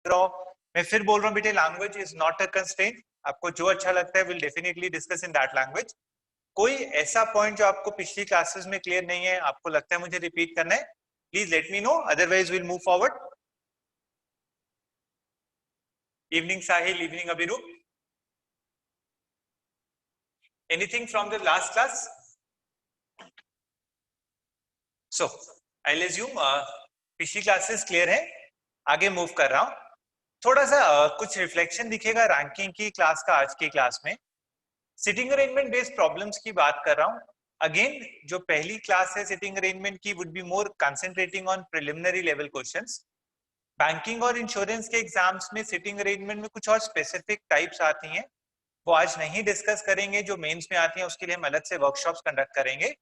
Draw. मैं फिर बोल रहा हूँ बेटे, language is not a constraint. आपको जो अच्छा लगता है will definitely discuss in that language. कोई ऐसा पॉइंट जो आपको पिछली क्लासेस में क्लियर नहीं है, आपको लगता है मुझे रिपीट करना है, please let me know, otherwise will move forward. Evening Sahil, evening Abhirup, anything from the last class? So I assume पिछली क्लासेस क्लियर है, आगे मूव कर रहा हूं। थोड़ा सा कुछ रिफ्लेक्शन दिखेगा रैंकिंग की क्लास का आज की क्लास में। सिटिंग अरेंजमेंट बेस्ड प्रॉब्लम्स की बात कर रहा हूं। अगेन जो पहली क्लास है सिटिंग अरेंजमेंट की would be more concentrating on preliminary level questions. Banking और इंश्योरेंस के एग्जाम्स में सिटिंग अरेंजमेंट में कुछ और स्पेसिफिक टाइप्स आती हैं, वो आज नहीं डिस्कस करेंगे। जो मेंस में आती हैं उसके लिए हम अलग से वर्कशॉप्स कंडक्ट करेंगे,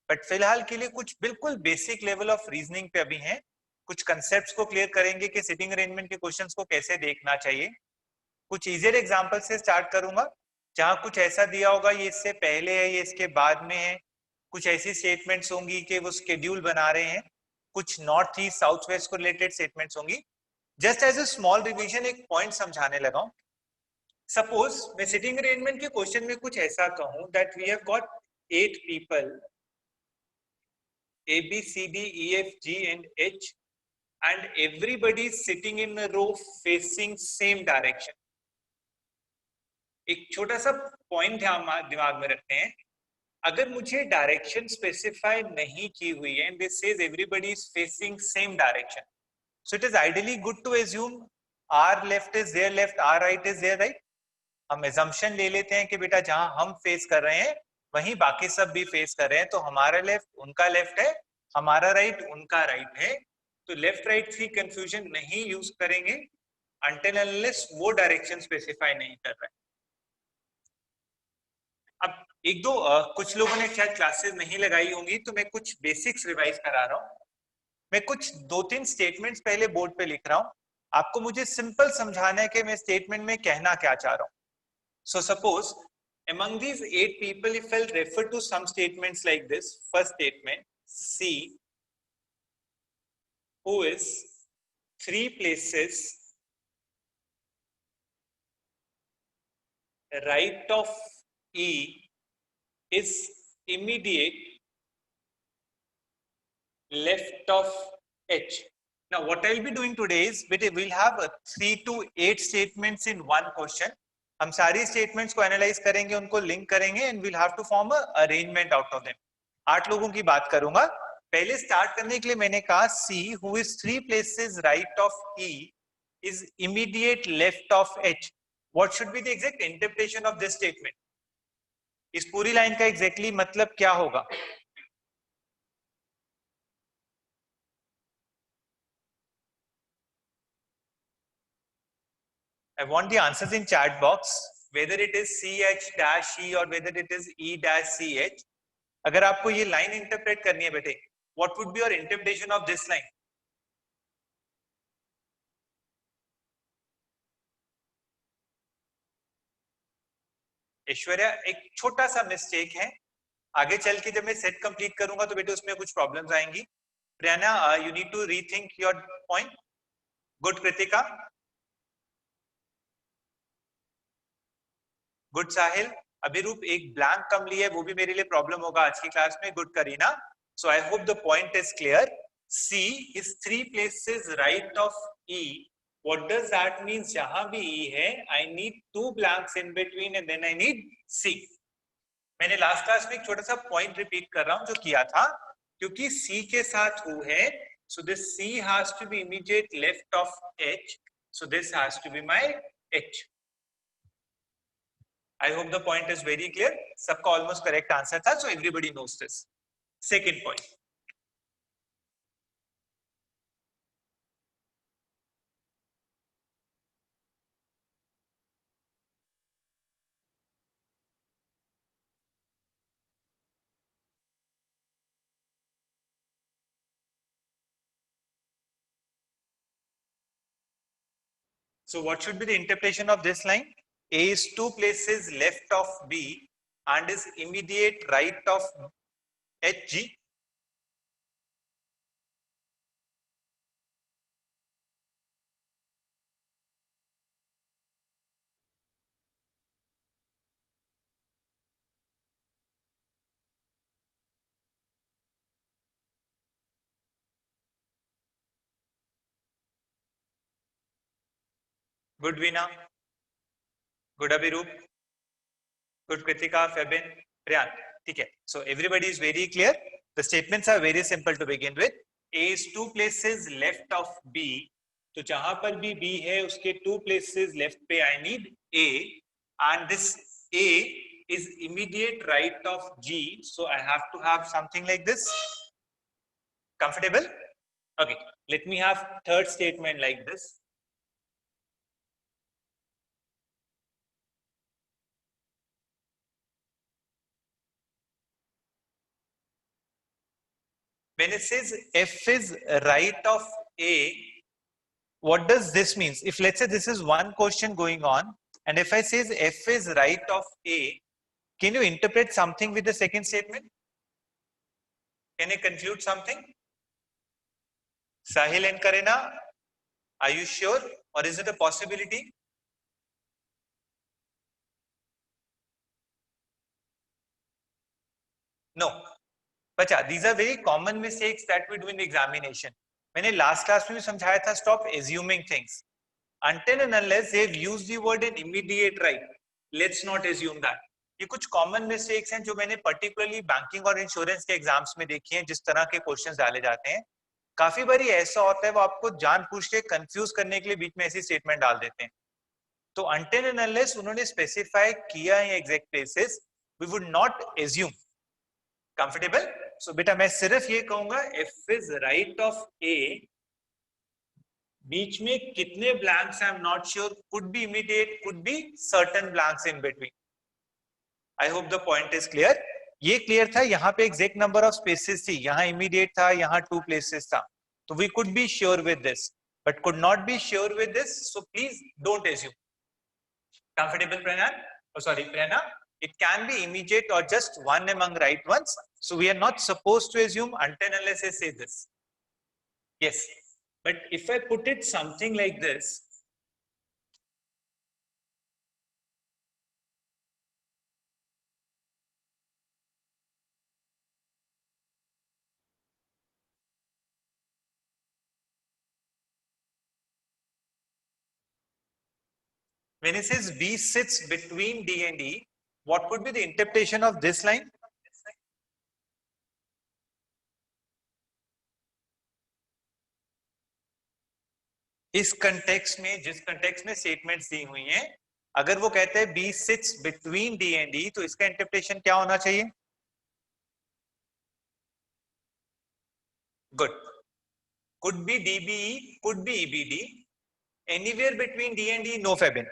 बट फिलहाल के लिए कुछ बिल्कुल बेसिक लेवल ऑफ रीजनिंग पे अभी हैं। कुछ कंसेप्ट्स को क्लियर करेंगे कि सिटिंग अरेंजमेंट के क्वेश्चंस को कैसे देखना चाहिए। कुछ इजियर एग्जांपल से स्टार्ट करूंगा, जहां कुछ ऐसा दिया होगा ये इससे पहले है, ये इसके बाद में है। कुछ ऐसी स्टेटमेंट्स होंगी कि वो शेड्यूल बना रहे हैं। कुछ नॉर्थ ईस्ट साउथ वेस्ट को रिलेटेड स्टेटमेंट्स होंगी। Just as a small revision एक पॉइंट समझाने लगा हूं। सपोज मैं सिटिंग अरेंजमेंट के क्वेश्चन में कुछ ऐसा कहूं that we have got 8 people A B C D E F G and H and everybody is sitting in a row facing same direction. एक छोटा सा पॉइंट दिमाग में रखते हैं, अगर मुझे डायरेक्शन स्पेसिफाई नहीं की हुई है and this says everybody is facing same direction, so it is ideally good to assume our left is their left, our right is their right. हम एजम्पशन ले लेते हैं कि बेटा जहां हम फेस कर रहे हैं वहीं बाकी सब भी फेस कर रहे हैं, तो हमारा लेफ्ट उनका लेफ्ट है, हमारा राइट उनका राइट है। तो लेफ्ट राइट की कंफ्यूजन नहीं यूज करेंगे अनटिल अनलेस वो डायरेक्शन स्पेसिफाई नहीं कर रहे हैं। अब एक दो कुछ लोगों ने शायद क्लासेस नहीं लगाई होंगी, तो मैं कुछ बेसिक्स रिवाइज करा रहा हूँ। मैं कुछ 2-3 स्टेटमेंट्स पहले बोर्ड पे लिख रहा हूँ, आपको मुझे सिंपल समझाना है कि मैं स्टेटमेंट में कहना क्या चाह रहा हूँ। So suppose among these 8 people, if I'll refer to some statements like this, first statement, C, who is 3 places right of E is immediate left of H. Now what I'll be doing today is, we'll have 3 to 8 statements in one question. हम सारी statements को analyse करेंगे, उनको link करेंगे and will have to form a arrangement out of them. 8 लोगों की बात करूंगा। पहले स्टार्ट करने के लिए मैंने कहा C who is 3 places right of E is immediate left of H. What should be the exact interpretation of this statement? इस पूरी लाइन का एग्जैक्टली मतलब क्या होगा? I want the answers in chat box, whether it is CH-E or whether it is E-CH. अगर आपको ये line interpret करनी है बेटे, what would be your interpretation of this line? Aishwarya, एक छोटा सा मिस्टेक है, आगे चल के जब मैं सेट कंप्लीट करूंगा तो बेटे उसमें कुछ प्रॉब्लम्स आएंगी। Priyana, you need to rethink your point. Good Kritika, good Sahil, Abhirup एक ब्लैंक कम लिया है, वो भी मेरे लिए प्रॉब्लम होगा आज की क्लास में। Good Kareena, so I hope the point is clear. C is 3 places right of E. What does that mean? जहां भी E है, I need 2 blanks in between and then I need C. मैंने last class में एक छोटा सा point repeat कर रहा हूं जो किया था, क्योंकि C के साथ who है, so this C has to be immediate left of H, so this has to be my H. I hope the point is very clear. सबका almost correct answer था, so everybody knows this. Second point. So what should be the interpretation of this line? A is 2 places left of B and is immediate right of HG. Good Veena, good Abhirup, good Kritika, Febin, Priyank. ठीक है. So everybody is very clear. The statements are very simple to begin with. A is two places left of B. तो जहां पर भी B है उसके two places left पे I need A, and this A is immediate right of G. So I have to have something like this. Comfortable? Okay. Let me have third statement like this. When it says F is right of A, what does this mean? If let's say this is one question going on, and if I says F is right of A, can you interpret something with the second statement? Can you conclude something? Sahil and Karina, are you sure? Or is it a possibility? No. But yeah, these are very common mistakes that we do in the examination. मैंने last class में भी समझाया था, stop assuming things. Until and unless they've used the word in immediate right, let's not assume that. ये कुछ common mistakes हैं जो मैंने पर्टिकुलरली बैंकिंग और इंश्योरेंस के एग्जाम्स में देखी हैं, जिस तरह के क्वेश्चंस डाले जाते हैं. काफी बारी ऐसा होता है वो आपको जानबूझ के कंफ्यूज करने के लिए बीच में ऐसी स्टेटमेंट डाल देते हैं. तो अनटिल एंड अनलेस उन्होंने स्पेसिफाई किया है exact places, we would not assume. Comfortable? So बेटा मैं सिर्फ ये कहूंगा F is right of A, बीच में कितने blanks I am not sure, could be immediate, could be certain blanks in between. I hope the point is clear. ये clear था. यहाँ पे एग्जैक्ट नंबर ऑफ स्पेसेस थी, यहाँ इमीडिएट था, यहाँ टू प्लेसेस था. तो we could be sure with this but could not be sure with this. So please don't assume. Comfortable, Pranav? Oh, sorry, Pranav. It can be immediate or just one among right ones. So we are not supposed to assume until unless I say this. Yes. But if I put it something like this, when it says B sits between D and E, what could be the interpretation of this line? इस context में, जिस context में statements दी हुई हैं, अगर वो कहते हैं B sits between D and E, तो इसका इंटरप्रिटेशन क्या होना चाहिए? Good. Could be DBE, could be EBD. Anywhere between D and E, no Fabin.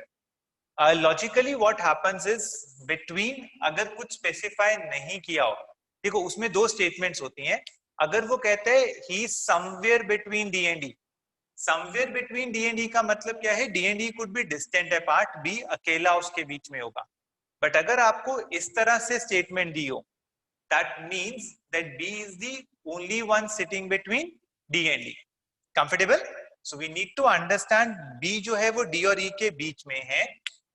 Logically what happens is between, अगर कुछ स्पेसिफाई नहीं किया हो, देखो उसमें दो स्टेटमेंट्स होती हैं. अगर वो कहते हैं he somewhere between D and D, somewhere between D and D का मतलब क्या है? D and D could be distant apart, B अकेला उसके बीच में होगा. बट अगर आपको इस तरह से स्टेटमेंट दी हो, that means that B is the only one sitting between D and D. Comfortable? So we need to understand B जो है वो डी और ई के बीच में है.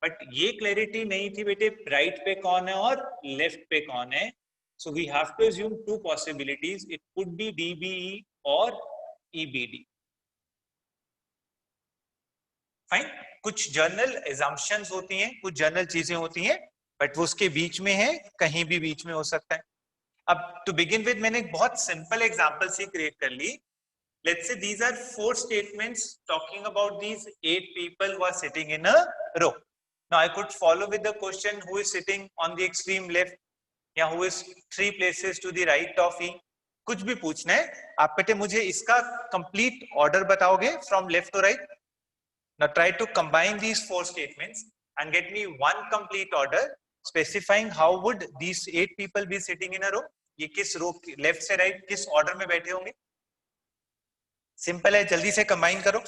बट ये क्लैरिटी नहीं थी बेटे राइट पे कौन है और लेफ्ट पे कौन है. So we have to assume two possibilities. It could be DBE और ईबीडी. फाइन. कुछ जर्नल एजम्पशंस होती हैं, कुछ जर्नल चीजें होती हैं, बट वो उसके बीच में है, कहीं भी बीच में हो सकता है. अब टू बिगिन विद मैंने एक बहुत सिंपल एग्जांपल सी क्रिएट कर ली. Let's say these are four statements talking about these 8 people who are sitting in a row. Now I could follow with the question who is sitting on the extreme left या who is 3 places to the right of E. कुछ भी पूछना है आप बेटे मुझे इसका complete order बताओगे from left to right. Now try to combine these 4 statements and get me one complete order specifying how would these 8 people be sitting in a row. ये किस रो लेफ्ट से राइट किस order में बैठे होंगे? Simple है, जल्दी से कंबाइन करो.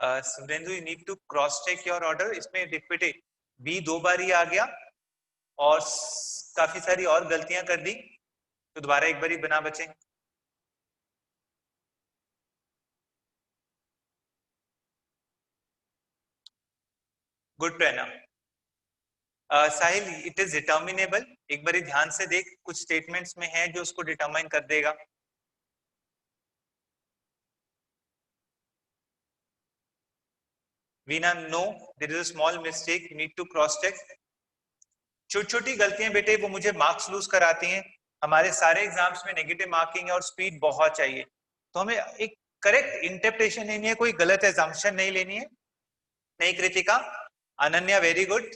Surendra you need to cross check your order. इसमें बेटे बी 2 बार ही आ गया और काफी सारी और गलतियां कर दी, तो दोबारा एक बार ही बना बचे। Good Prerna. Sahil it is determinable. एक बार ध्यान से देख, कुछ स्टेटमेंट्स में है जो उसको डिटरमाइन कर देगा। Veena no, there is a small mistake, you need to cross check. छोटी छोटी गलतियां बेटे वो मुझे मार्क्स लूज कराती हैं। हमारे सारे एग्जाम्स में नेगेटिव मार्किंग है और स्पीड बहुत चाहिए, तो हमें एक करेक्ट इंटरप्रिटेशन लेनी है, कोई गलत एजम्पशन नहीं लेनी है। नहीं कृतिका, अनन्या वेरी गुड।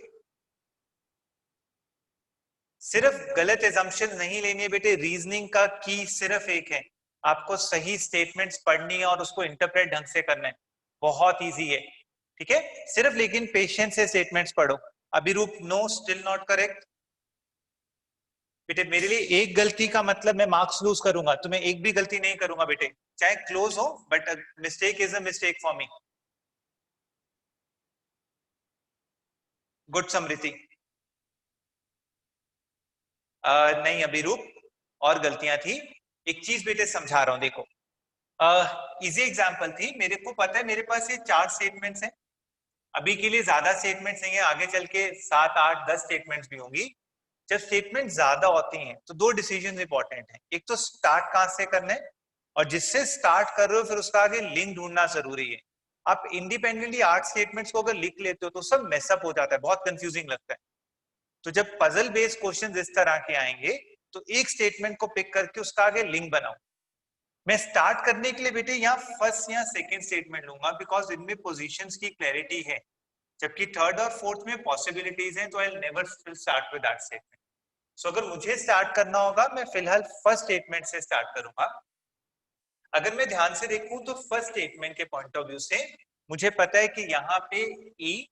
सिर्फ गलत एजम्पशन नहीं लेनी है बेटे, रीजनिंग का की सिर्फ एक है, आपको सही स्टेटमेंट्स पढ़नी है और उसको इंटरप्रेट ढंग से करना है। बहुत इजी है, ठीक है। सिर्फ लेकिन पेशेंस से स्टेटमेंट्स पढ़ो। Abhirup no, still not correct. बेटे मेरे लिए एक गलती का मतलब मैं मार्क्स लूज करूंगा, तो मैं एक भी गलती नहीं करूंगा बेटे, चाहे क्लोज हो, but mistake is a mistake for me. Good Smriti. नहीं अभिरूप, और गलतियां थी। एक चीज बेटे समझा रहा हूं, देखो इजी एग्जांपल थी। मेरे को पता है मेरे पास ये 4 स्टेटमेंट्स हैं, अभी के लिए ज्यादा स्टेटमेंट्स नहीं है, आगे चल के 7, 8, 10 स्टेटमेंट्स भी होंगी। जब स्टेटमेंट ज्यादा होती हैं तो 2 डिसीजन इंपॉर्टेंट हैं। एक तो स्टार्ट कहां से करना है, और जिससे स्टार्ट कर रहे हो फिर उसका आगे लिंक ढूंढना जरूरी है। आप इंडिपेंडेंटली 8 स्टेटमेंट्स को अगर लिख लेते हो तो सब मेसअप हो जाता है, बहुत कंफ्यूजिंग लगता है। तो जब पजल बेस्ड क्वेश्चंस इस तरह के आएंगे तो एक स्टेटमेंट को पिक करके उसका आगे लिंक बनाओ। मैं स्टार्ट करने के लिए बेटे यहाँ फर्स्ट या सेकंड स्टेटमेंट लूंगा, बिकॉज इनमें पोजीशंस की क्लैरिटी है, जबकि थर्ड और फोर्थ में पॉसिबिलिटीज हैं, तो I will never start with that statement. So अगर मुझे स्टार्ट करना होगा मैं फिलहाल फर्स्ट स्टेटमेंट से स्टार्ट करूंगा। अगर मैं ध्यान से देखूं तो फर्स्ट स्टेटमेंट के पॉइंट ऑफ व्यू से मुझे पता है कि यहाँ पे ई,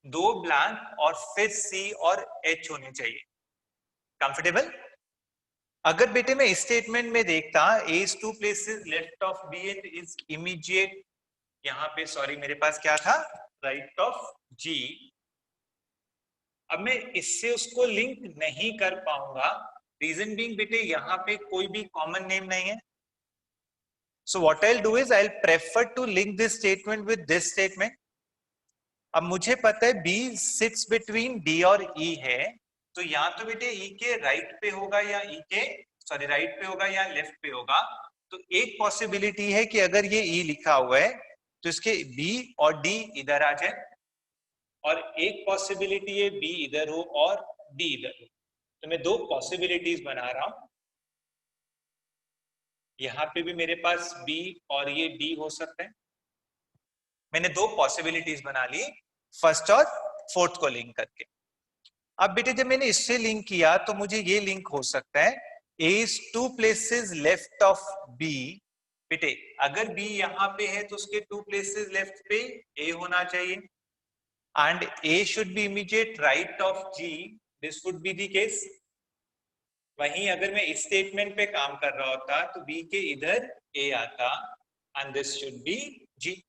2 ब्लैंक और फिर सी और एच होने चाहिए। कंफर्टेबल? अगर बेटे मैं इस स्टेटमेंट में देखता A is 2 places left of B and is immediate, यहाँ पे सॉरी मेरे पास क्या था, राइट ऑफ जी। अब मैं इससे उसको लिंक नहीं कर पाऊंगा, रीजन बीइंग बेटे यहाँ पे कोई भी कॉमन नेम नहीं है। So what I will do is I will prefer to link this statement with this statement. अब मुझे पता है बी सिट्स बिटवीन डी और ई है, तो या तो बेटे ई के राइट पे होगा या ई के सॉरी राइट पे होगा या लेफ्ट पे होगा। तो एक पॉसिबिलिटी है कि अगर ये ई लिखा हुआ है तो इसके बी और डी इधर आ जाए, और एक पॉसिबिलिटी है बी इधर हो और डी इधर हो। तो मैं 2 पॉसिबिलिटीज बना रहा हूं। यहाँ पे भी मेरे पास बी और ये डी हो सकता है। मैंने 2 पॉसिबिलिटीज बना ली, फर्स्ट और फोर्थ को लिंक करके। अब बेटे जब मैंने इससे लिंक किया तो मुझे ये लिंक हो सकता है A is 2 places left of B. बेटे अगर बी यहाँ पे है तो उसके 2 प्लेसेस लेफ्ट पे ए होना चाहिए, and A should be immediate right of G, this would be the case. वहीं अगर मैं इस स्टेटमेंट पे काम कर रहा होता तो बी के इधर ए आता, and this should be G.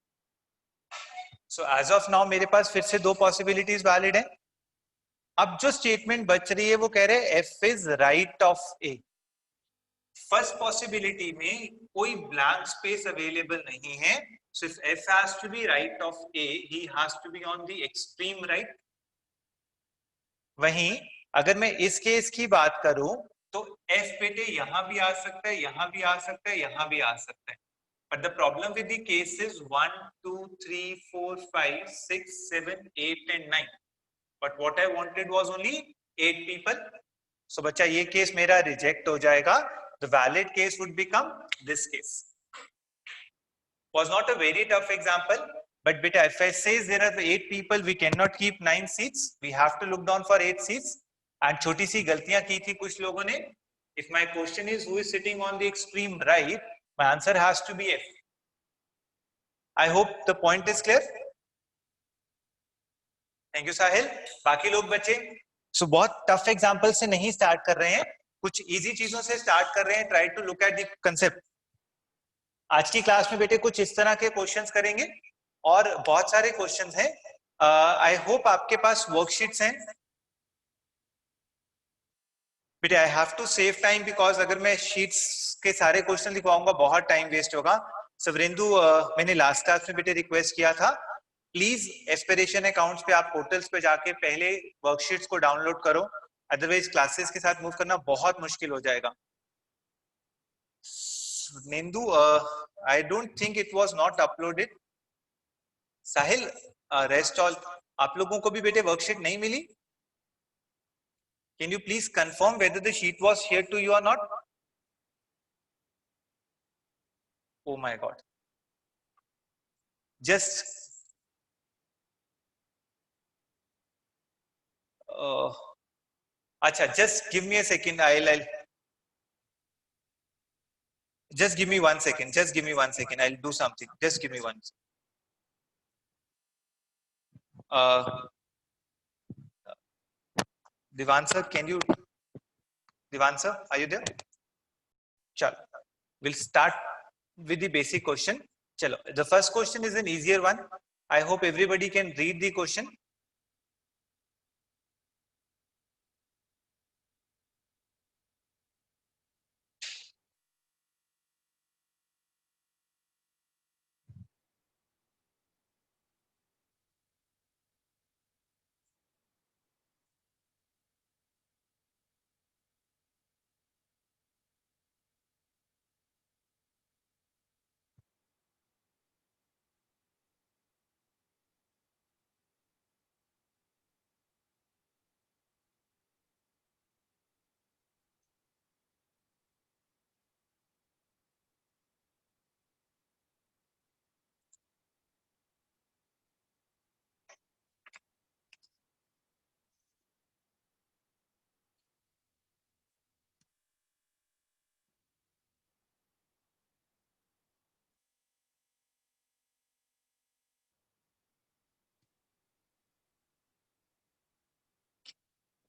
So as of now मेरे पास फिर से 2 पॉसिबिलिटीज वैलिड है। अब जो स्टेटमेंट बच रही है वो कह रहे हैं F is right of A. First possibility में कोई ब्लैंक स्पेस अवेलेबल नहीं है, so if f has to be right of a, he has to be on the extreme right. वहीं अगर मैं इस केस की बात करूं तो f बेटे यहां भी आ सकता है, यहां भी आ सकता है, यहां भी आ सकता है। But the problem with the case is 1, 2, 3, 4, 5, 6, 7, 8 and 9. But what I wanted was only 8 people. So बच्चा ये केस मेरा रिजेक्ट हो जाएगा. The valid case would become this case. Was not a very tough example, but beta if I say there are 8 people, we cannot keep 9 seats. We have to look down for 8 seats. And छोटी सी गलतियां की थी कुछ लोगों ने. If my question is who is sitting on the extreme right, my answer has to be F. I hope the point is clear. Thank you साहिल. बाकी लोग बच्चे सो बहुत टफ एग्जाम्पल से नहीं स्टार्ट कर रहे हैं, कुछ इजी चीजों से स्टार्ट कर रहे हैं. Try to look at the concept. आज की क्लास में बेटे कुछ इस तरह के क्वेश्चंस करेंगे. और बहुत सारे क्वेश्चंस हैं। आई होप आपके पास वर्कशीट्स हैं बेटे। I have to save time because अगर मैं शीट्स के सारे क्वेश्चन लिखवाऊंगा बहुत टाइम वेस्ट होगा। सवरेंदु, मैंने लास्ट क्लास में बेटे रिक्वेस्ट किया था, प्लीज एस्पिरेशन अकाउंट्स पे आप पोर्टल्स पे जाके पहले वर्कशीट्स को डाउनलोड करो, अदरवाइज क्लासेस के साथ मूव करना बहुत मुश्किल हो जाएगा। Nendu, I don't think it was not uploaded. Sahil, rest all, आप लोगों को भी बेटे वर्कशीट नहीं मिली? Can you please confirm whether the sheet was shared to you और not? Oh my god, just अच्छा, just give me a second, I just give me 1 second, just give me 1 second, I'll do something, just give me one. uh Divan sir, can you, Divan sir, are you there? Chalo, we'll start with the basic question. Chalo, the first question is an easier one. I hope everybody can read the question.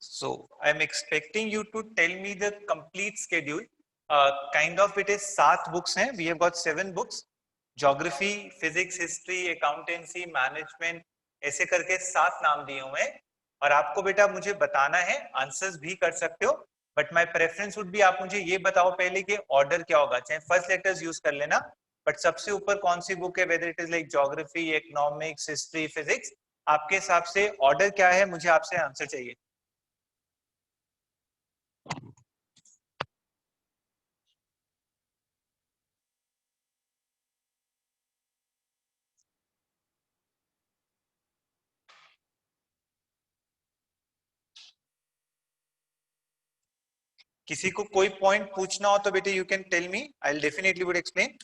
So I'm expecting you to tell me the complete schedule. Kind of it is 7 books हैं. We have got 7 books. Geography, physics, history, accountancy, management, ऐसे करके 7 नाम दिए हुए हैं और आपको बेटा मुझे बताना है, आंसर्स भी कर सकते हो, but my preference would be आप मुझे ये बताओ पहले कि ऑर्डर क्या होगा, चाहे फर्स्ट लेटर्स यूज कर लेना, बट सबसे ऊपर कौन सी बुक है, whether it is like geography, economics, history, physics, आपके हिसाब से ऑर्डर क्या है, मुझे आपसे आंसर चाहिए। किसी को कोई पॉइंट पूछना हो तो बेटे you can tell me, I will definitely would explain.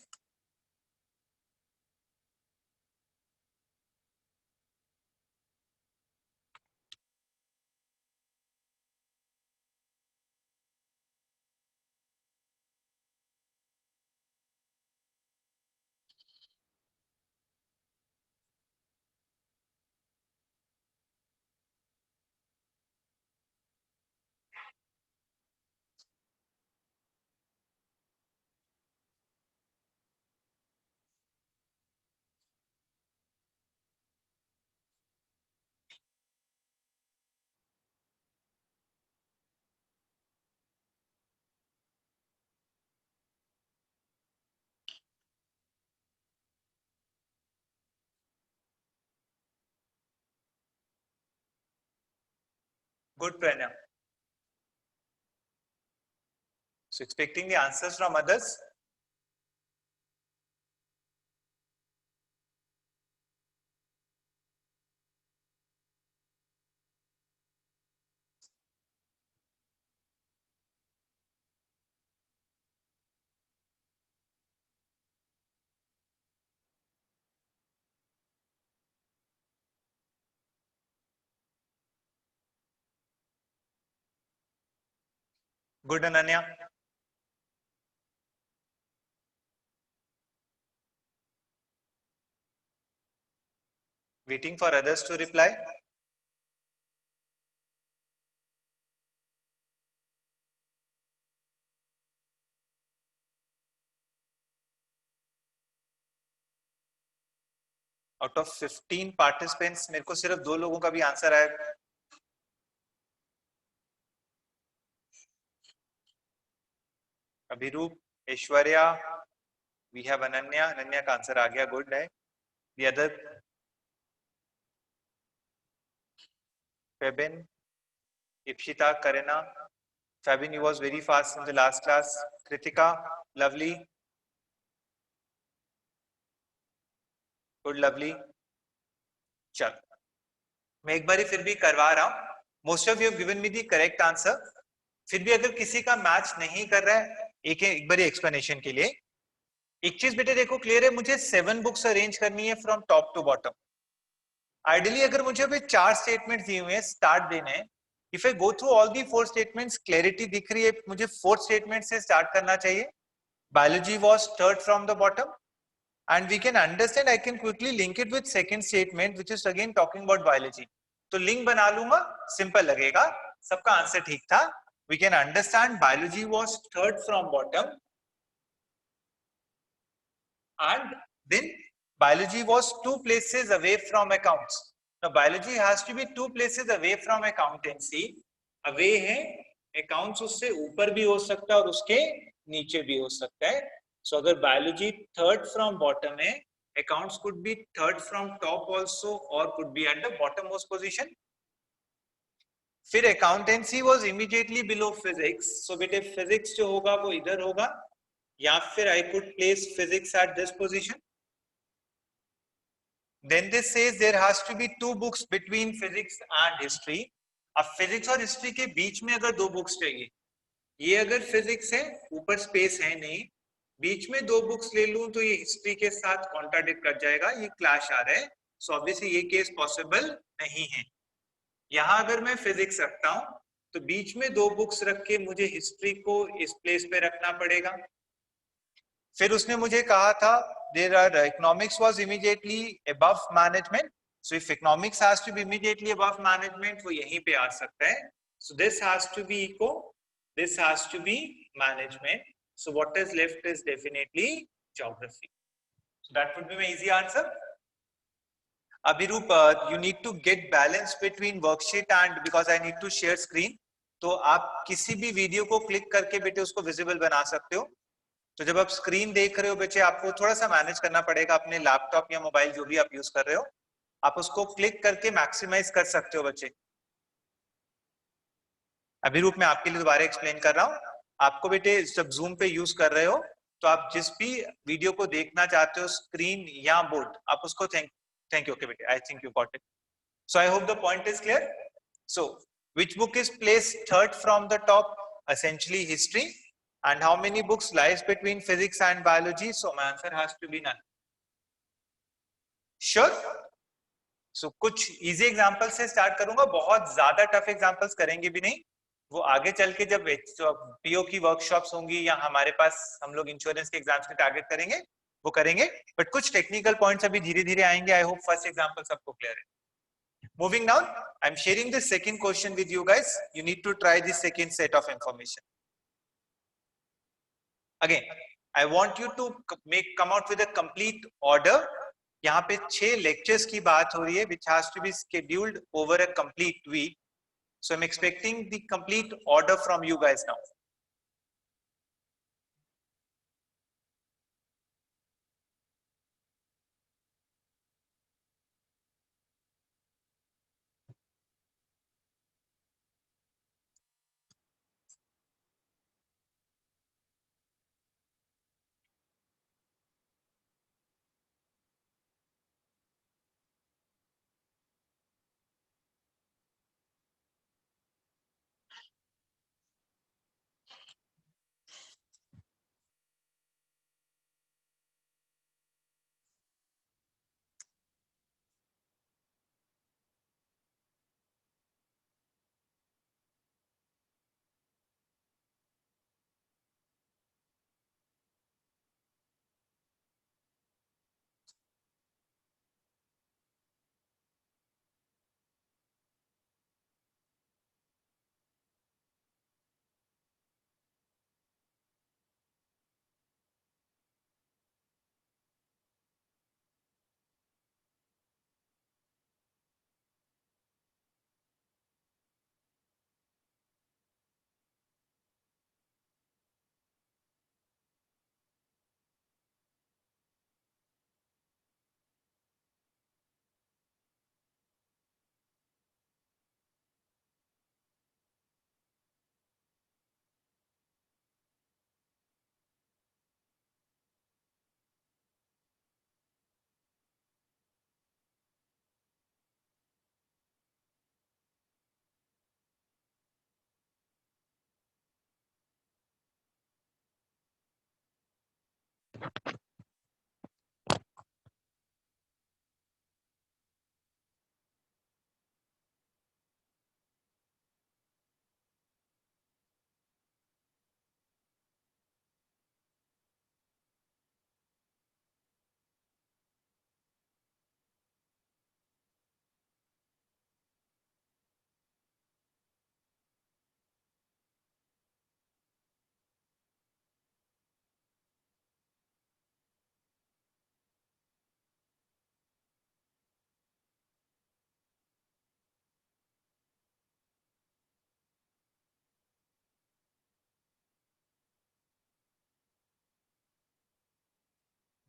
Good, Pranav. So expecting the answers from others. Good, Ananya. Waiting for others to reply. Out of 15 participants मेरे को सिर्फ 2 लोगों का भी आंसर आया। Abhirup, Aishwarya, we have Ananya. अनन्या का आंसर आ गया, गुड है। The other, Fabin, Ipshita, Karena. Fabin, you was very fast in the last class. Kritika, lovely. Good, lovely. चल, मैं एक बार फिर भी करवा रहा हूँ। Most of you have given me the correct answer. फिर भी अगर किसी का मैच नहीं कर रहा है, एक बार एक्सप्लेनेशन के लिए एक चीज बेटे देखो, क्लियर है, मुझे 7 बुक्स अरेंज करनी है from top to bottom. Ideally अगर मुझे अभी 4 स्टेटमेंट दिए हुए हैं, स्टार्ट देने हैं, if I go through all the 4 statements, clarity दिख रही है, मुझे 4th स्टेटमेंट से स्टार्ट करना चाहिए। Biology was third from the bottom, and we can understand, I can quickly link it with second statement which is again talking about biology. तो link बना लूंगा, सिंपल लगेगा, सबका आंसर ठीक था। we can understand biology was third from bottom and then biology was 2 places away from accounts. now biology has to be 2 places away from accountancy. away है, accounts उससे ऊपर भी हो सकता है और उसके नीचे भी हो सकता है। so अगर biology third from bottom है, accounts could be third from top also or could be at the bottommost position. फिर accountancy was immediately below physics, so बेटे physics जो होगा वो इधर होगा, या फिर I could place physics at this position. Then this says there has to be 2 books between physics and history. अब physics और history के बीच में अगर 2 books चाहिए, ये अगर physics है, ऊपर space है नहीं, बीच में 2 books ले लूं तो ये history के साथ contradict कर जाएगा, ये clash आ रहा है। so obviously ये case possible नहीं है। यहाँ अगर मैं physics रखता हूं तो बीच में 2 books रख के मुझे history को इस place पे रखना पड़ेगा। फिर उसने मुझे कहा था there are economics was immediately above management, so if economics has to be immediately above management वो यहीं पे आ सकता है। so this has to be eco, this has to be management, so what is left is definitely geography. so that would be my easy answer. Abhirup, you need to get balance between worksheet and because I need to share screen, तो आप किसी भी video को click करके बेटे उसको visible बना सकते हो। तो जब आप स्क्रीन देख रहे हो बच्चे, आपको थोड़ा सा मैनेज करना पड़ेगा, अपने लैपटॉप या मोबाइल जो भी आप यूज कर रहे हो, आप उसको क्लिक करके मैक्सिमाइज कर सकते हो बच्चे। अभी रूप में आपके लिए दोबारा एक्सप्लेन कर रहा हूँ। आपको बेटे जब जूम पे यूज कर रहे हो तो आप जिस भी वीडियो को देखना चाहते हो, स्क्रीन या बोर्ड, आप उसको थैंक यू। ओके बेटे, I think you got it. So I hope the point is clear. So which book is placed third from the top? Essentially history. And how many books lies between physics and biology? So my answer has to be none. Sure. So कुछ easy examples से start करूंगा, बहुत ज्यादा tough examples करेंगे भी नहीं, वो आगे चल के जब पीओ की वर्कशॉप्स होंगी या हमारे पास हम लोग इंश्योरेंस के एग्जाम्स के टारगेट करेंगे वो करेंगे, बट कुछ टेक्निकल पॉइंट्स अभी धीरे धीरे आएंगे। आई होप फर्स्ट एग्जांपल सबको क्लियर है। Moving down, I'm sharing the second question with you guys. You need to try this second set of information. Again, I want you to come out with a complete order. यहाँ पे 6 lectures की बात हो रही है, which has to be scheduled over a complete week. So I'm expecting the complete order from you guys now.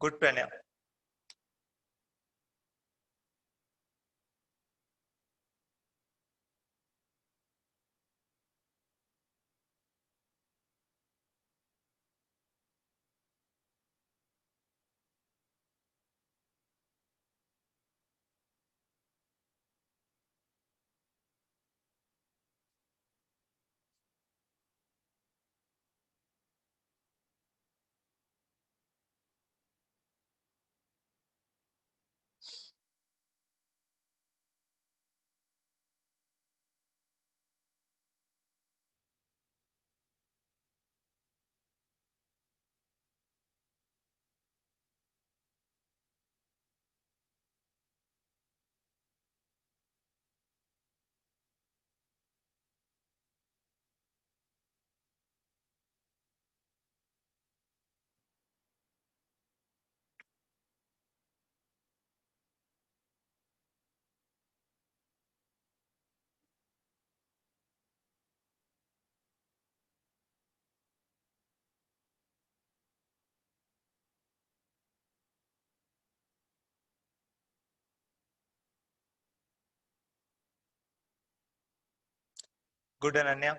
Good Pranay. Good Ananya.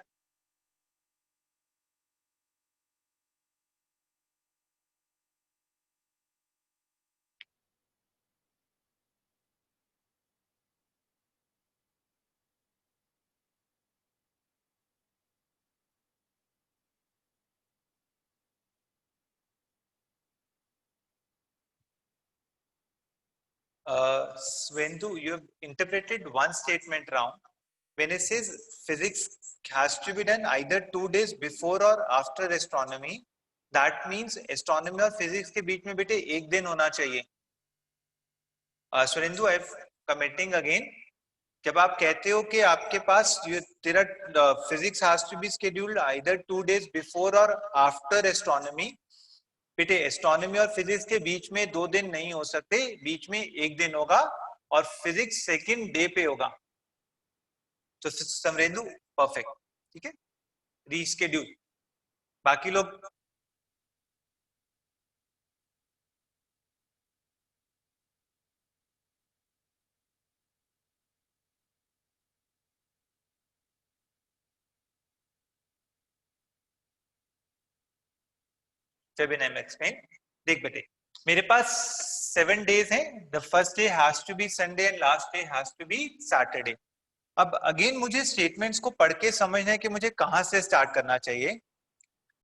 Swendu, you have interpreted one statement wrong. When it says physics has to be done either 2 days before or after astronomy, that means astronomy और physics के बीच में बेटे एक दिन होना चाहिए. Swendu, I'm commenting again. जब आप कहते हो कि आपके पास तेरा physics has to be scheduled either 2 days before or after astronomy, बेटे एस्ट्रोनॉमी और फिजिक्स के बीच में 2 दिन नहीं हो सकते, बीच में एक दिन होगा और फिजिक्स सेकंड डे पे होगा. तो समरेंदु परफेक्ट, ठीक है, रीस्केड्यूल. बाकी लोग देख बेटे, मेरे पास 7 days हैं. The first day has to be Sunday and last day has to be Saturday. अब अगेन मुझे स्टेटमेंट्स को पढ़ के समझना है कि मुझे कहां से स्टार्ट करना चाहिए.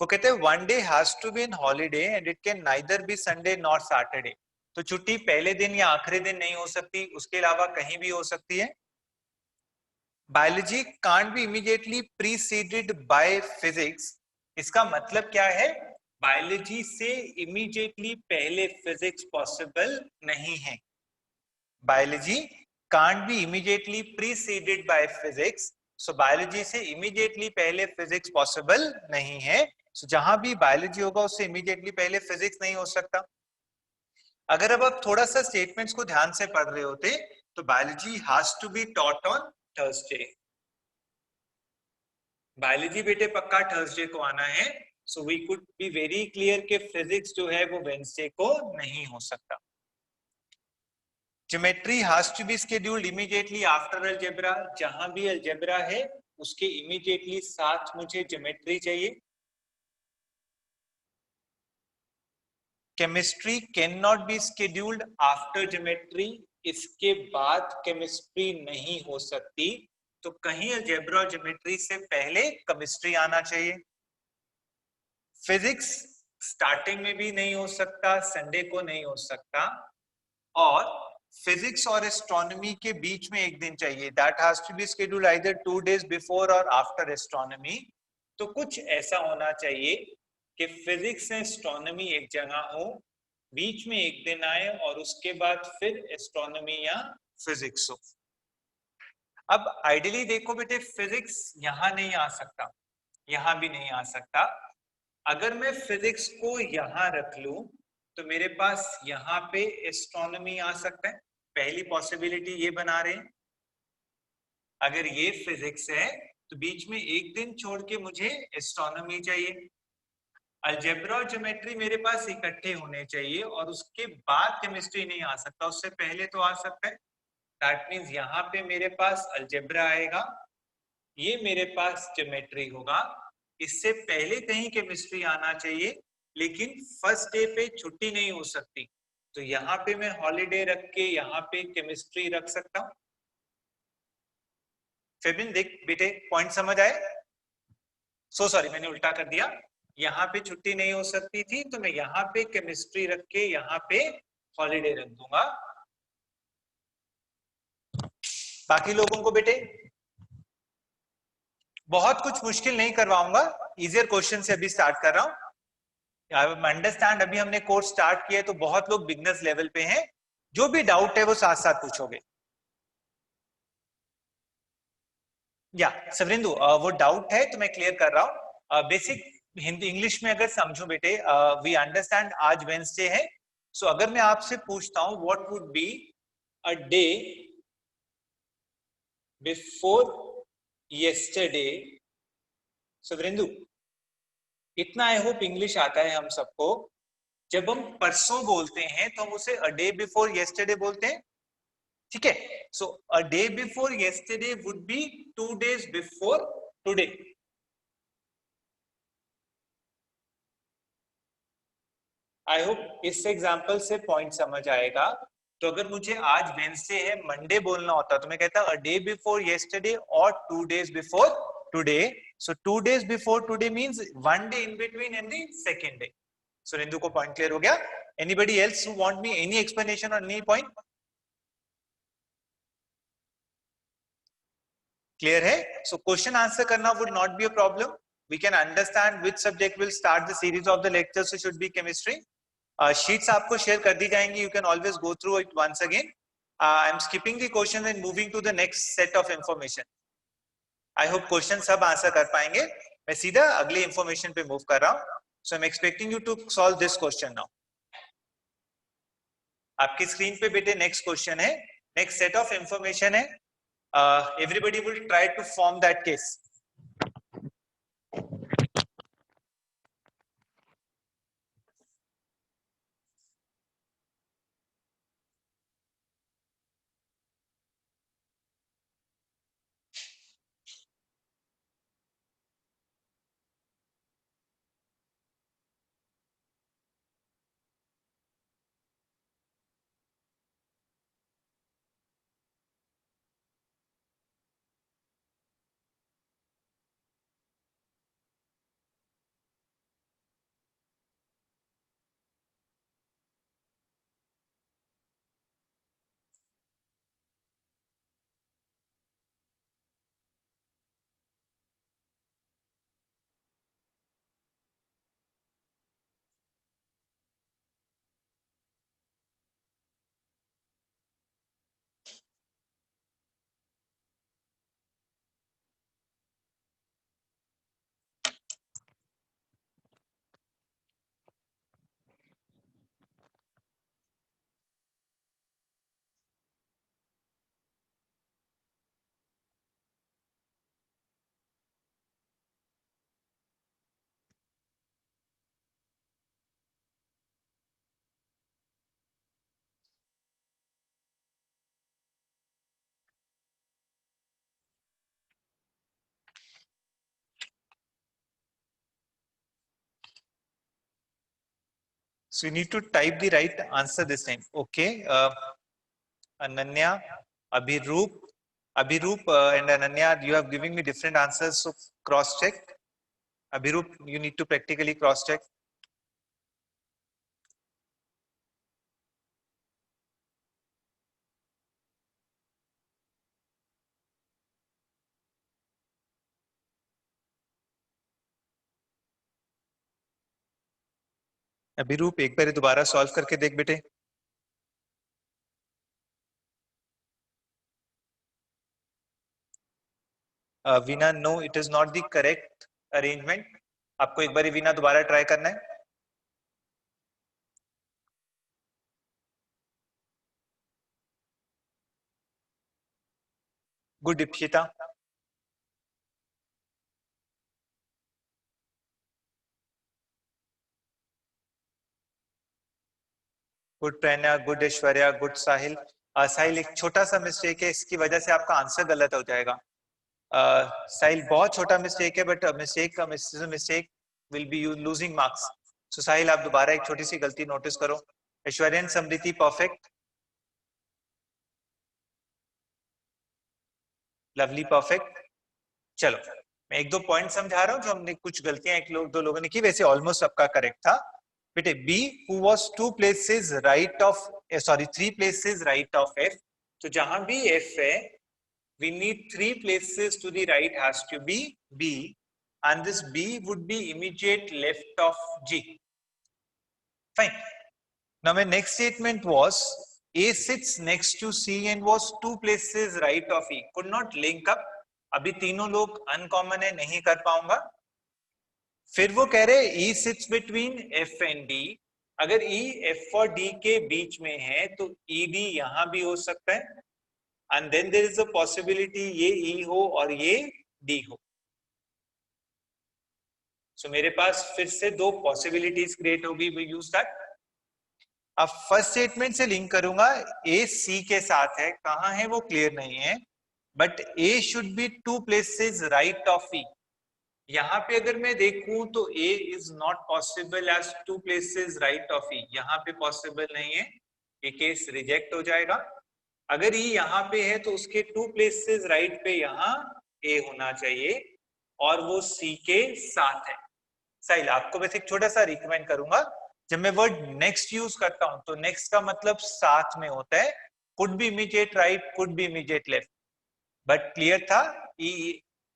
वो कहते हैं 1 day has to be in holiday and it can neither be Sunday nor Saturday. तो छुट्टी पहले दिन या आखिरी दिन नहीं हो सकती, उसके अलावा कहीं भी हो सकती है. Biology can't be immediately preceded by physics. इसका मतलब क्या है? बायोलॉजी से इमीडिएटली पहले फिजिक्स पॉसिबल नहीं है. Biology can't be immediately preceded by physics. So biology से इमीडिएटली पहले फिजिक्स पॉसिबल नहीं है. सो जहां भी बायोलॉजी होगा उससे इमीडिएटली पहले फिजिक्स नहीं हो सकता. अगर अब आप थोड़ा सा स्टेटमेंट्स को ध्यान से पढ़ रहे होते तो biology has to be taught on Thursday. Biology बेटे पक्का थर्सडे को आना है. So we could be very clear कि फिजिक्स जो है वो वेडनेसडे को नहीं हो सकता. Geometry has to be scheduled immediately after algebra. जहां भी अलजेब्रा है उसके इमीडिएटली साथ मुझे ज्योमेट्री चाहिए. Chemistry can not be scheduled after geometry. इसके बाद केमिस्ट्री नहीं हो सकती. तो कहीं अलजेब्रा और ज्योमेट्री से पहले केमिस्ट्री आना चाहिए. फिजिक्स स्टार्टिंग में भी नहीं हो सकता, संडे को नहीं हो सकता. और फिजिक्स और एस्ट्रोनॉमी के बीच में एक दिन चाहिए. That has to be scheduled either 2 days before और आफ्टर एस्ट्रोनॉमी. तो कुछ ऐसा होना चाहिए कि फिजिक्स एंड एस्ट्रोनॉमी एक जगह हो, बीच में एक दिन आए और उसके बाद फिर एस्ट्रोनॉमी या फिजिक्स हो. अब आइडियली देखो बेटे, फिजिक्स यहां नहीं आ सकता, यहां भी नहीं आ सकता. अगर मैं फिजिक्स को यहां रख लूं तो मेरे पास यहां पे एस्ट्रोनॉमी आ सकता है. पहली पॉसिबिलिटी ये बना रहे हैं. अगर ये फिजिक्स है तो बीच में एक दिन छोड़ के मुझे एस्ट्रोनॉमी चाहिए. अलजेब्रा और ज्योमेट्री मेरे पास इकट्ठे होने चाहिए और उसके बाद केमिस्ट्री नहीं आ सकता, उससे पहले तो आ सकता है। दैट मीन्स यहाँ पे मेरे पास अलजेब्रा आएगा, ये मेरे पास ज्योमेट्री होगा, इससे पहले कहीं केमिस्ट्री आना चाहिए, लेकिन फर्स्ट डे पे छुट्टी नहीं हो सकती, तो यहाँ पे मैं हॉलीडे रख के यहाँ पे केमिस्ट्री रख सकता हूँ। फेबिन देख बेटे, पॉइंट समझ आए? सॉरी मैंने उल्टा कर दिया, यहाँ पे छुट्टी नहीं हो सकती थी तो मैं यहाँ पे केमिस्ट्री रख के यहाँ पे हॉलीडे रख दूंगा। बाकी लोगों को बेटे बहुत कुछ मुश्किल नहीं करवाऊंगा, इजियर क्वेश्चन से अभी स्टार्ट कर रहा हूँ। अंडरस्टैंड, अभी हमने कोर्स स्टार्ट किया है तो बहुत लोग बिगनर्स लेवल पे हैं, जो भी डाउट है वो साथ साथ पूछोगे। या सवरिंदु वो डाउट है तो मैं क्लियर कर रहा हूँ। बेसिक हिंदी इंग्लिश में अगर समझो बेटे, वी अंडरस्टैंड आज वेंसडे है, सो अगर मैं आपसे पूछता हूँ what would be a day before yesterday, Savrindu इतना आई होप इंग्लिश आता है हम सबको। जब हम परसों बोलते हैं तो हम उसे अ डे बिफोर यस्टरडे बोलते हैं, ठीक है? So a day before yesterday would be 2 days before today. I hope इस एग्जांपल से पॉइंट समझ आएगा। तो अगर मुझे आज वेंसडे है, मंडे बोलना होता तो मैं कहता अ डे बिफोर यस्टरडे और 2 days before today. So 2 days before today means 1 day in between and the second day. Surendu को पॉइंट क्लियर हो गया? Anybody else who want me any explanation और एनी पॉइंट? क्लियर है? सो क्वेश्चन आंसर करना would not be a problem, we can understand which subject will start the series of the lectures, so should be chemistry. Sheets आपको share कर दी जाएंगी, you can always go through it once again. I am skipping the question and moving to the next set of information. I hope question सब answer कर पाएंगे। मैं सीधा अगले इंफॉर्मेशन पे मूव कर रहा हूँ। So I am expecting you to solve this question now. आपकी स्क्रीन पे बेटे नेक्स्ट क्वेश्चन है, नेक्स्ट सेट ऑफ इंफॉर्मेशन है। Everybody will try to form that case. So you need to type the right answer this time. Okay. Ananya, Abhiroop, and Ananya, you have given me different answers. So cross check. Abhiroop, you need to practically cross check. Abhirup एक बार दोबारा solve करके देख बेटे। Veena, no it is not the correct arrangement. आपको एक बार वीना दोबारा ट्राई करना है। Good Dikshita. Good Prerna, good Aishwarya, good Sahil. Sahil एक छोटा सा मिस्टेक है, इसकी वजह से आपका आंसर गलत हो जाएगा। साहिल बहुत छोटा मिस्टेक है, but mistake will be you losing marks. So Sahil आप दोबारा एक छोटी सी गलती नोटिस करो। Aishwarya, Smriti perfect, lovely perfect. चलो मैं एक दो पॉइंट समझा रहा हूँ जो हमने कुछ गलतियां दो लोगों ने की, वैसे ऑलमोस्ट सबका करेक्ट था। बेटे B who was 2 places right of, sorry 3 places right of F. तो जहां भी एफ है we need 3 places to the right has to be B, and this B would be immediate left of G. Fine. Now my next statement was A sits next to C and was 2 places right of E. Could not link up. अभी तीनों लोग uncommon है, नहीं कर पाऊंगा। फिर वो कह रहे E sits between F and D. अगर E F और D के बीच में है तो ED यहां भी हो सकता है, and then there is a possibility ये E हो और ये D हो। So मेरे पास फिर से दो possibilities create होगी, we use that। अब फर्स्ट स्टेटमेंट से लिंक करूंगा, A C के साथ है, कहां है वो क्लियर नहीं है, but A should be 2 places right of E। यहां पे अगर मैं देखूं तो A is not possible as 2 places right of E, यहां पे पॉसिबल नहीं है, ये केस रिजेक्ट हो जाएगा। अगर E यहाँ पे है तो उसके 2 प्लेसेस राइट पे यहाँ A होना चाहिए और वो C के साथ है। साहिल आपको बस एक छोटा सा रिकमेंड करूंगा, जब मैं वर्ड नेक्स्ट यूज करता हूं तो नेक्स्ट का मतलब साथ में होता है, could be immediate right, could be immediate left, but clear था E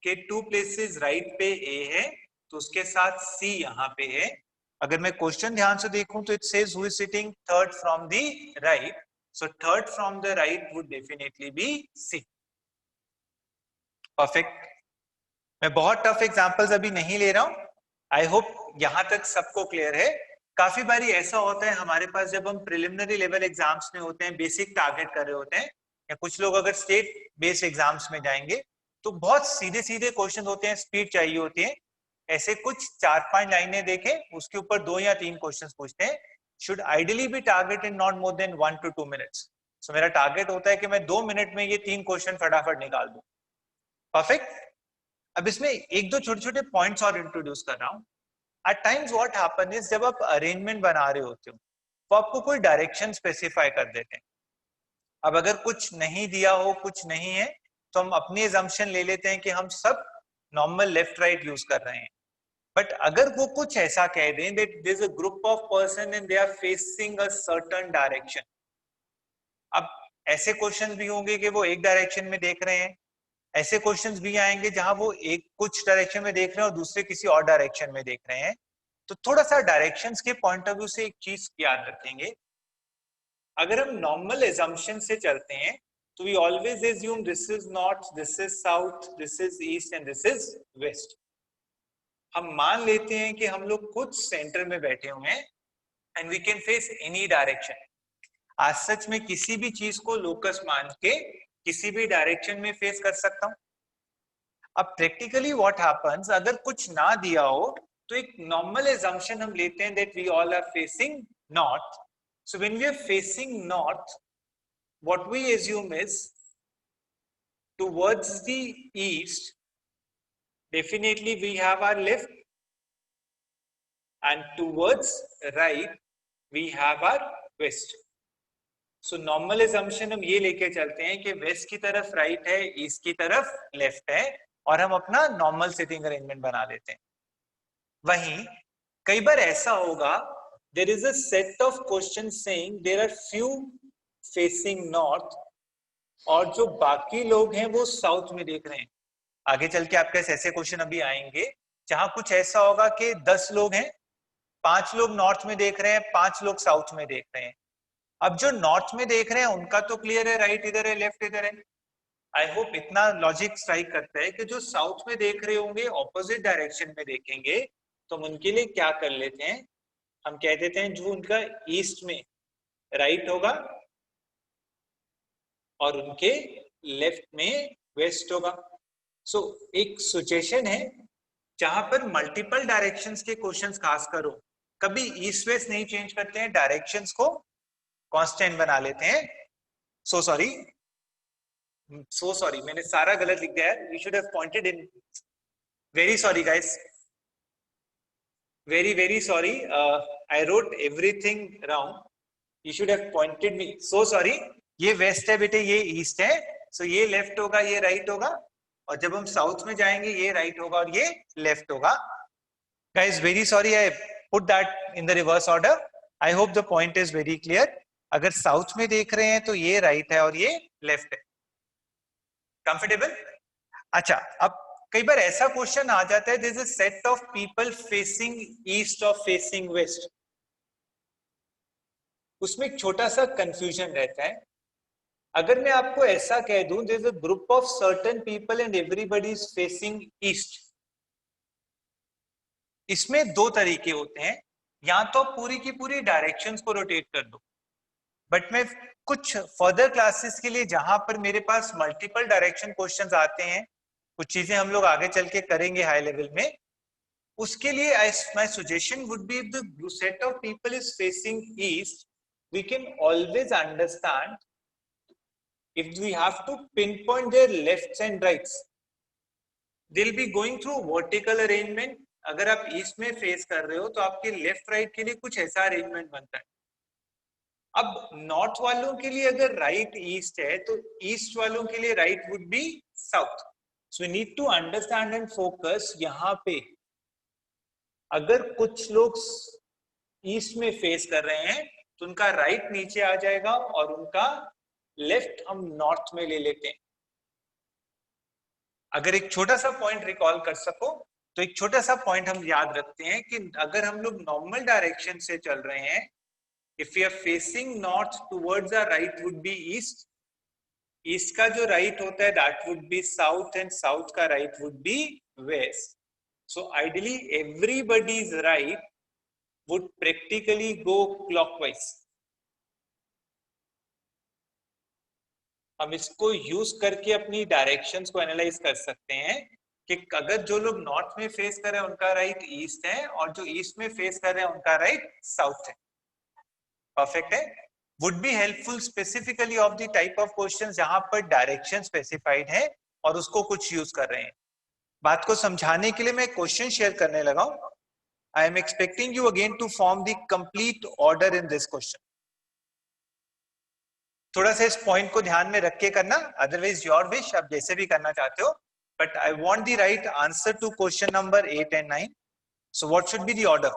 के 2 प्लेसेस राइट पे A है तो उसके साथ C यहाँ पे है। अगर मैं क्वेश्चन ध्यान से देखूं तो it says who is sitting third from the right, so third from the right would definitely be C। perfect। मैं बहुत टफ एग्जांपल्स अभी नहीं ले रहा हूं, आई होप यहां तक सबको क्लियर है। काफी बारी ऐसा होता है हमारे पास जब हम प्रिलिमिनरी लेवल एग्जाम्स में होते हैं, बेसिक टारगेट कर रहे होते हैं, या कुछ लोग अगर स्टेट बेस्ड एग्जाम्स में जाएंगे तो बहुत सीधे सीधे क्वेश्चन होते हैं, स्पीड चाहिए होती है। ऐसे कुछ 4-5 लाइनें देखें, उसके ऊपर 2 या 3 क्वेश्चन पूछते हैं। Should ideally be target in not more than 1 to 2 minutes। सो मेरा टारगेट होता है कि मैं 2 मिनट में ये 3 क्वेश्चन फटाफट निकाल दूं। परफेक्ट। अब इसमें एक दो छोटे छोटे पॉइंट्स और इंट्रोड्यूस कर रहा हूं। At times what happen is, जब आप अरेंजमेंट बना रहे होते हो तो आपको कोई डायरेक्शन स्पेसिफाई कर देते हैं। अब अगर कुछ नहीं दिया हो, कुछ नहीं है, तो हम अपनी assumption ले लेते हैं कि हम सब नॉर्मल लेफ्ट राइट यूज कर रहे हैं। बट अगर वो कुछ ऐसा कह दें that there is a group of person and they are facing a certain direction. अब ऐसे क्वेश्चन भी होंगे कि वो एक डायरेक्शन में देख रहे हैं, ऐसे क्वेश्चंस भी आएंगे जहां वो एक कुछ डायरेक्शन में देख रहे हैं और दूसरे किसी और डायरेक्शन में देख रहे हैं। तो थोड़ा सा डायरेक्शंस के पॉइंट ऑफ व्यू से एक चीज याद रखेंगे, अगर हम नॉर्मल एजम्पशन से चलते हैं तो we always assume this is north, this is south, this is east and this is west. हम मान लेते हैं कि हम लोग खुद सेंटर में बैठे हुए हैं and we can face any direction. आज सच में किसी भी चीज को लोकस मान के किसी भी डायरेक्शन में फेस कर सकता हूं। अब प्रैक्टिकली व्हाट हैपेंस, अगर कुछ ना दिया हो तो एक नॉर्मल एजम्पशन हम लेते हैं that we all are facing north. So when we are facing north, what we assume is towards the east definitely we have our left and towards right we have our west। so normal assumption हम ये लेके चलते हैं कि waste की तरफ right है, east की तरफ लेफ्ट है, और हम अपना नॉर्मल सिटिंग अरेंजमेंट बना लेते हैं। वहीं कई बार ऐसा होगा, there is a set of questions saying there are few facing north और जो बाकी लोग हैं वो साउथ में देख रहे हैं। आगे चल के आपके ऐसे क्वेश्चन अभी आएंगे जहां कुछ ऐसा होगा कि 10 लोग हैं, 5 लोग नॉर्थ में देख रहे हैं, 5 लोग साउथ में देख रहे हैं। अब जो नॉर्थ में देख रहे हैं उनका तो क्लियर है, राइट इधर है, लेफ्ट इधर है। आई होप इतना लॉजिक स्ट्राइक करता है कि जो साउथ में देख रहे होंगे ऑपोजिट डायरेक्शन में देखेंगे, तो हम उनके लिए क्या कर लेते हैं, हम कह देते हैं जो उनका ईस्ट में राइट होगा और उनके लेफ्ट में वेस्ट होगा। सो एक सिचुएशन है जहां पर मल्टीपल डायरेक्शंस के क्वेश्चंस खास करो, कभी ईस्ट वेस्ट नहीं चेंज करते हैं डायरेक्शंस को, कांस्टेंट बना लेते हैं। सो सॉरी, मैंने सारा गलत लिख दिया है। You should have pointed in, very sorry guys, very sorry, I wrote everything wrong, you should have pointed me, so sorry. ये वेस्ट है बेटे, ये ईस्ट है, सो ये लेफ्ट होगा, ये राइट होगा, और जब हम साउथ में जाएंगे ये राइट होगा और ये लेफ्ट होगा। Guys very sorry, I put that in the reverse order. I hope the point is very clear. अगर साउथ में देख रहे हैं तो ये राइट है और ये लेफ्ट है। कंफर्टेबल? अच्छा, अब कई बार ऐसा क्वेश्चन आ जाता है, there is a set of people facing east और फेसिंग वेस्ट, उसमें एक छोटा सा कंफ्यूजन रहता है। अगर मैं आपको ऐसा कह दूं, there is a group of certain people and everybody is facing east, इसमें दो तरीके होते हैं, या तो पूरी की पूरी डायरेक्शंस को रोटेट कर दो, बट मैं कुछ फर्दर क्लासेस के लिए जहां पर मेरे पास मल्टीपल डायरेक्शन क्वेश्चंस आते हैं, कुछ चीजें हम लोग आगे चल के करेंगे हाई लेवल में, उसके लिए my suggestion would be, if the set of people is facing east, we can always understand if we have to pinpoint their lefts and rights, they'll be going through vertical arrangement. अगर आप east में face कर रहे हो तो आपके left right के लिए कुछ ऐसा अरेंजमेंट बनता है। अब नॉर्थ वालों के लिए अगर राइट ईस्ट है तो ईस्ट वालों के लिए right would be south. So we need to understand and focus यहाँ पे, अगर कुछ लोग ईस्ट में फेस कर रहे हैं तो उनका राइट नीचे आ जाएगा और उनका लेफ्ट हम नॉर्थ में ले लेते हैं। अगर एक छोटा सा पॉइंट रिकॉल कर सको तो एक छोटा सा पॉइंट हम याद रखते हैं कि अगर हम लोग नॉर्मल डायरेक्शन से चल रहे हैं, if you are facing north towards the right would be east, east का जो राइट होता है that would be south, and south का right would be west. So ideally everybody's right would practically go clockwise. हम इसको use करके अपनी directions को एनालाइज कर सकते हैं कि अगर जो लोग नॉर्थ में फेस कर रहे हैं उनका राइट ईस्ट है, और जो ईस्ट में फेस कर रहे हैं उनका राइट साउथ है। परफेक्ट है। Would be helpful specifically of the type of question जहां पर डायरेक्शन स्पेसिफाइड है और उसको कुछ यूज कर रहे हैं। बात को समझाने के लिए मैं क्वेश्चन शेयर करने लगा हूं। I am expecting you again to form the complete order in this question. थोड़ा सा इस पॉइंट को ध्यान में रख के करना, अदरवाइज योर विश, आप जैसे भी करना चाहते हो, but I want the right answer to question number 8 and 9. So what should be the order?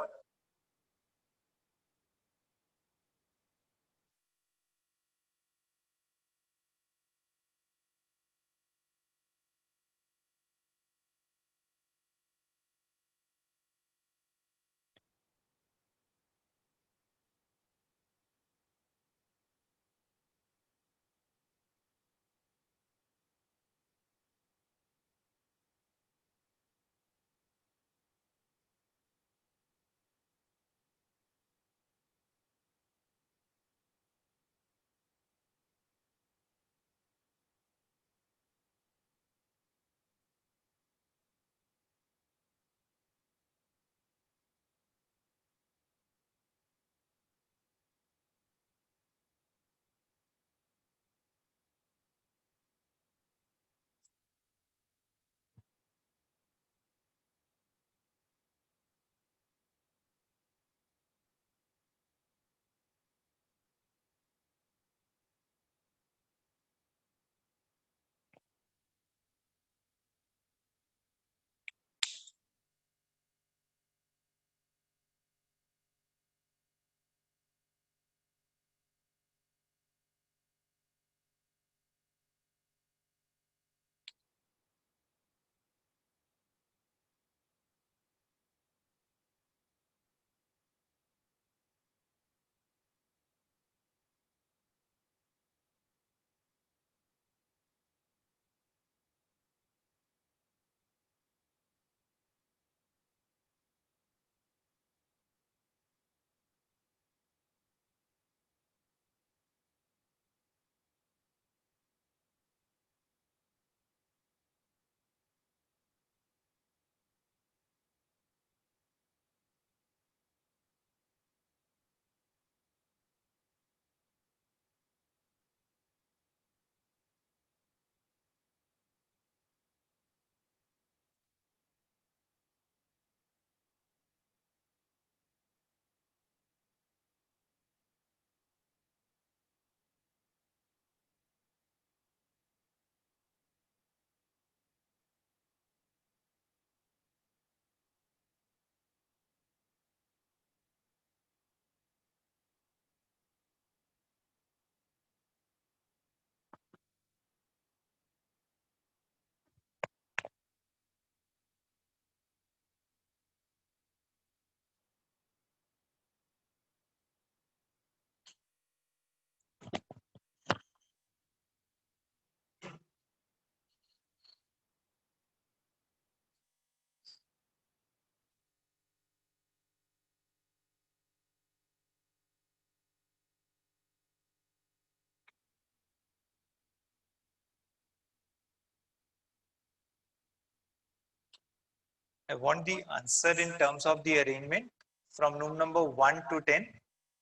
I want the answer in terms of the arrangement from room number 1 to 10.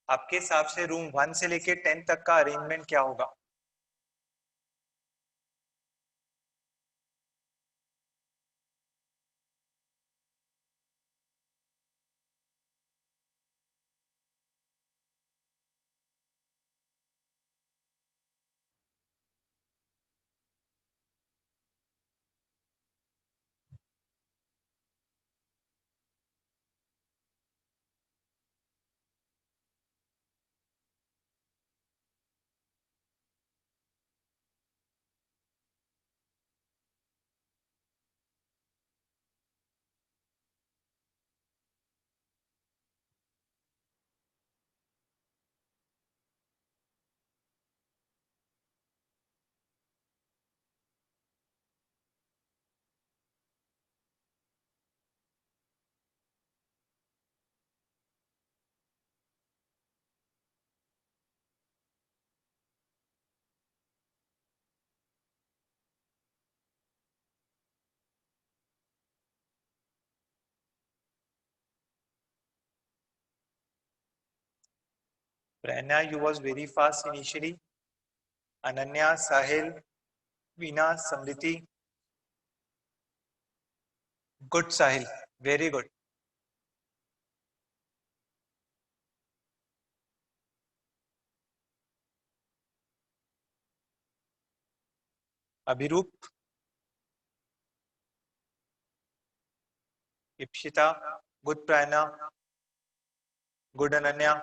आपके हिसाब से room 1 से लेके 10 तक का अरेंजमेंट क्या होगा? Prerna, you was very fast initially. Ananya, Sahil, Veena, Samriti. Good, Sahil. Very good. Abhirup, Ipshita, good Prerna, good Ananya.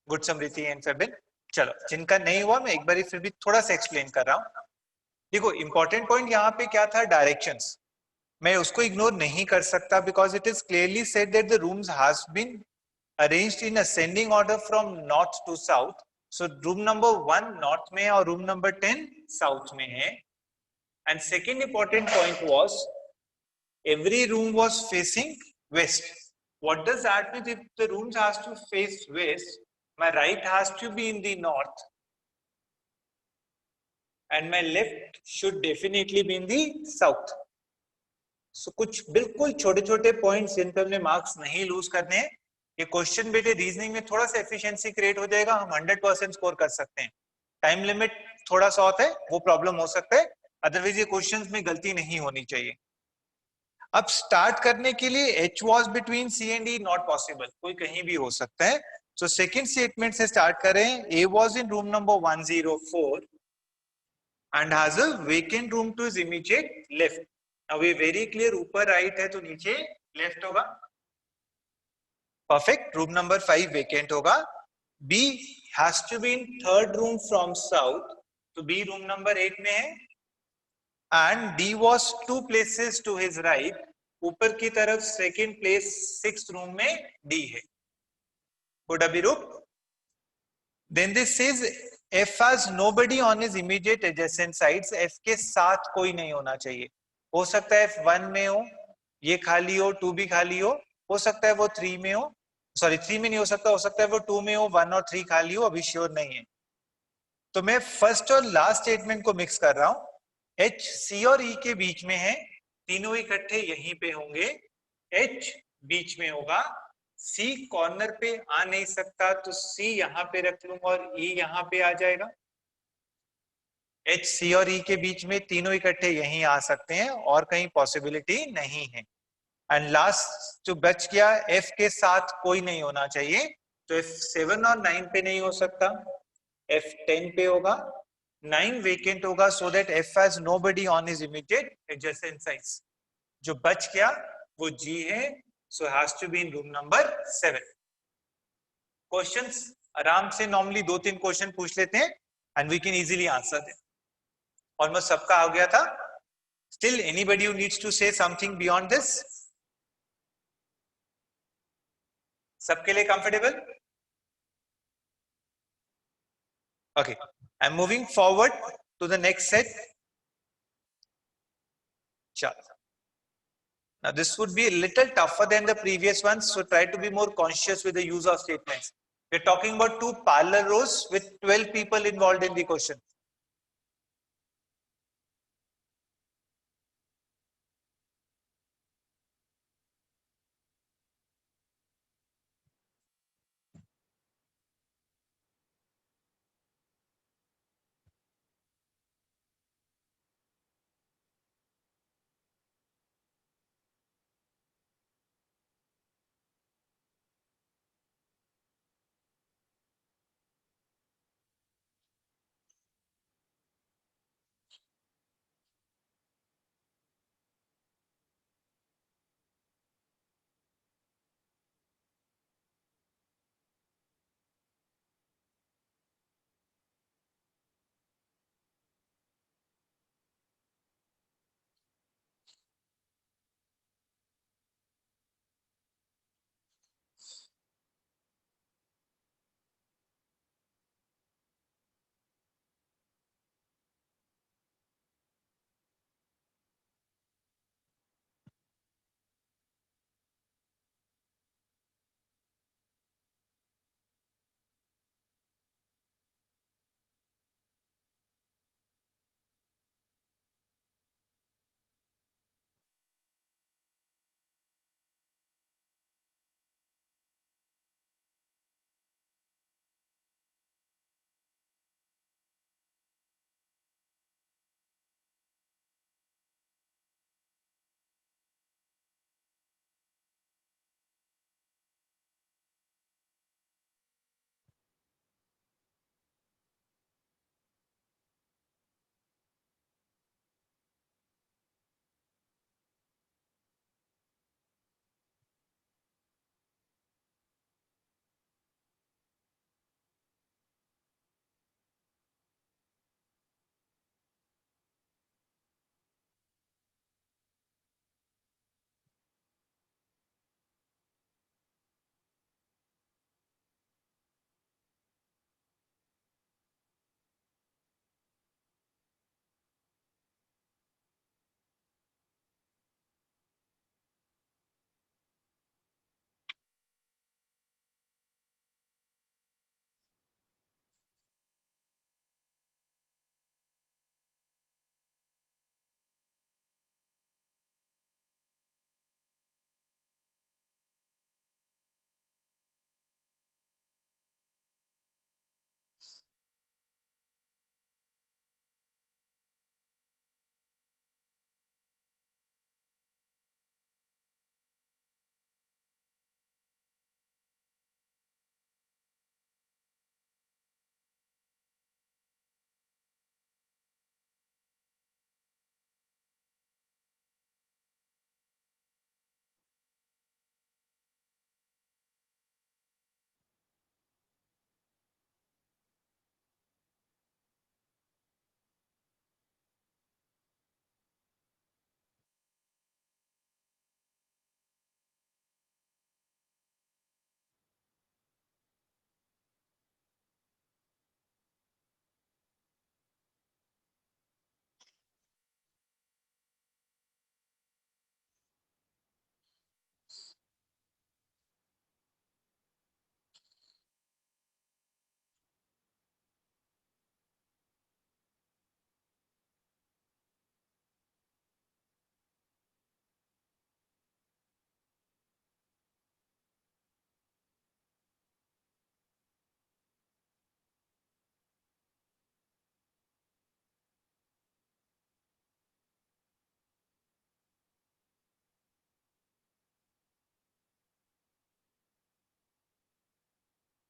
Good Smriti and Fabin. चलो, जिनका नहीं हुआ मैं एक बार फिर भी थोड़ा सा एक्सप्लेन कर रहा हूँ. देखो, इंपॉर्टेंट पॉइंट यहाँ पे क्या था? डायरेक्शंस. मैं उसको इग्नोर नहीं कर सकता because it is clearly said that the rooms has been arranged in ascending order from north to south. So room number 1 north में है और रूम नंबर 10 साउथ में है. And second important point was every room was facing west. What does that mean? If the rooms has to face west, my right has to be in the north and my left should definitely be in the south. So कुछ बिल्कुल छोटे छोटे points जिन पे हमने marks नहीं loose करने हैं. ये क्वेश्चन बेटे रीजनिंग में थोड़ा सा एफिशिएंसी क्रिएट हो जाएगा, हम 100% स्कोर कर सकते हैं. टाइम लिमिट थोड़ा सा होता है, वो प्रॉब्लम हो सकता है, अदरवाइज ये क्वेश्चंस में गलती नहीं होनी चाहिए. अब स्टार्ट करने के लिए H was between C and D not possible, कोई कहीं भी हो सकता है. So second statement से start करें. A was in room number 104 and has a vacant room to his immediate left. Now we very clear, ऊपर right है तो नीचे left होगा. Perfect. Room number 5 vacant होगा. B has to be in third room from south, तो B room number 8 में है. And D was 2 places to his right. ऊपर की तरफ सेकेंड प्लेस 6th रूम में D है. Good Abhirup. Then this says F has nobody on his immediate adjacent sides. F के साथ कोई नहीं होना चाहिए. हो सकता है F1 में हो, ये खाली हो, 2 भी खाली हो सकता है वो 3 में हो, सॉरी 3 में नहीं हो सकता है वो 2 में हो, 1 और 3 खाली हो, अभी श्योर नहीं है. तो मैं फर्स्ट और लास्ट स्टेटमेंट को मिक्स कर रहा हूं. H C और E के बीच में है, तीनों इकट्ठे यहीं पे होंगे. H बीच में होगा, C कॉर्नर पे आ नहीं सकता तो C यहां पे रख लूंगा और E यहां पे आ जाएगा. H C और E के बीच में तीनों इकट्ठे यहीं आ सकते हैं और कहीं पॉसिबिलिटी नहीं है. एंड लास्ट जो बच गया, F के साथ कोई नहीं होना चाहिए, तो F7 और 9 पे नहीं हो सकता, F10 पे होगा. 9 वेकेंट होगा, so that F has nobody on his immediate adjacent sides. जो बच गया वो G है, so has to be in room number 7. Questions आराम से नॉर्मली 2-3 क्वेश्चन पूछ लेते हैं and we can easily answer them. Almost सबका आ गया था. Still anybody who needs to say something beyond this? सबके लिए comfortable? Okay. I'm moving forward to the next set. Now this would be a little tougher than the previous ones, so try to be more conscious with the use of statements. We're talking about two parallel rows with 12 people involved in the question.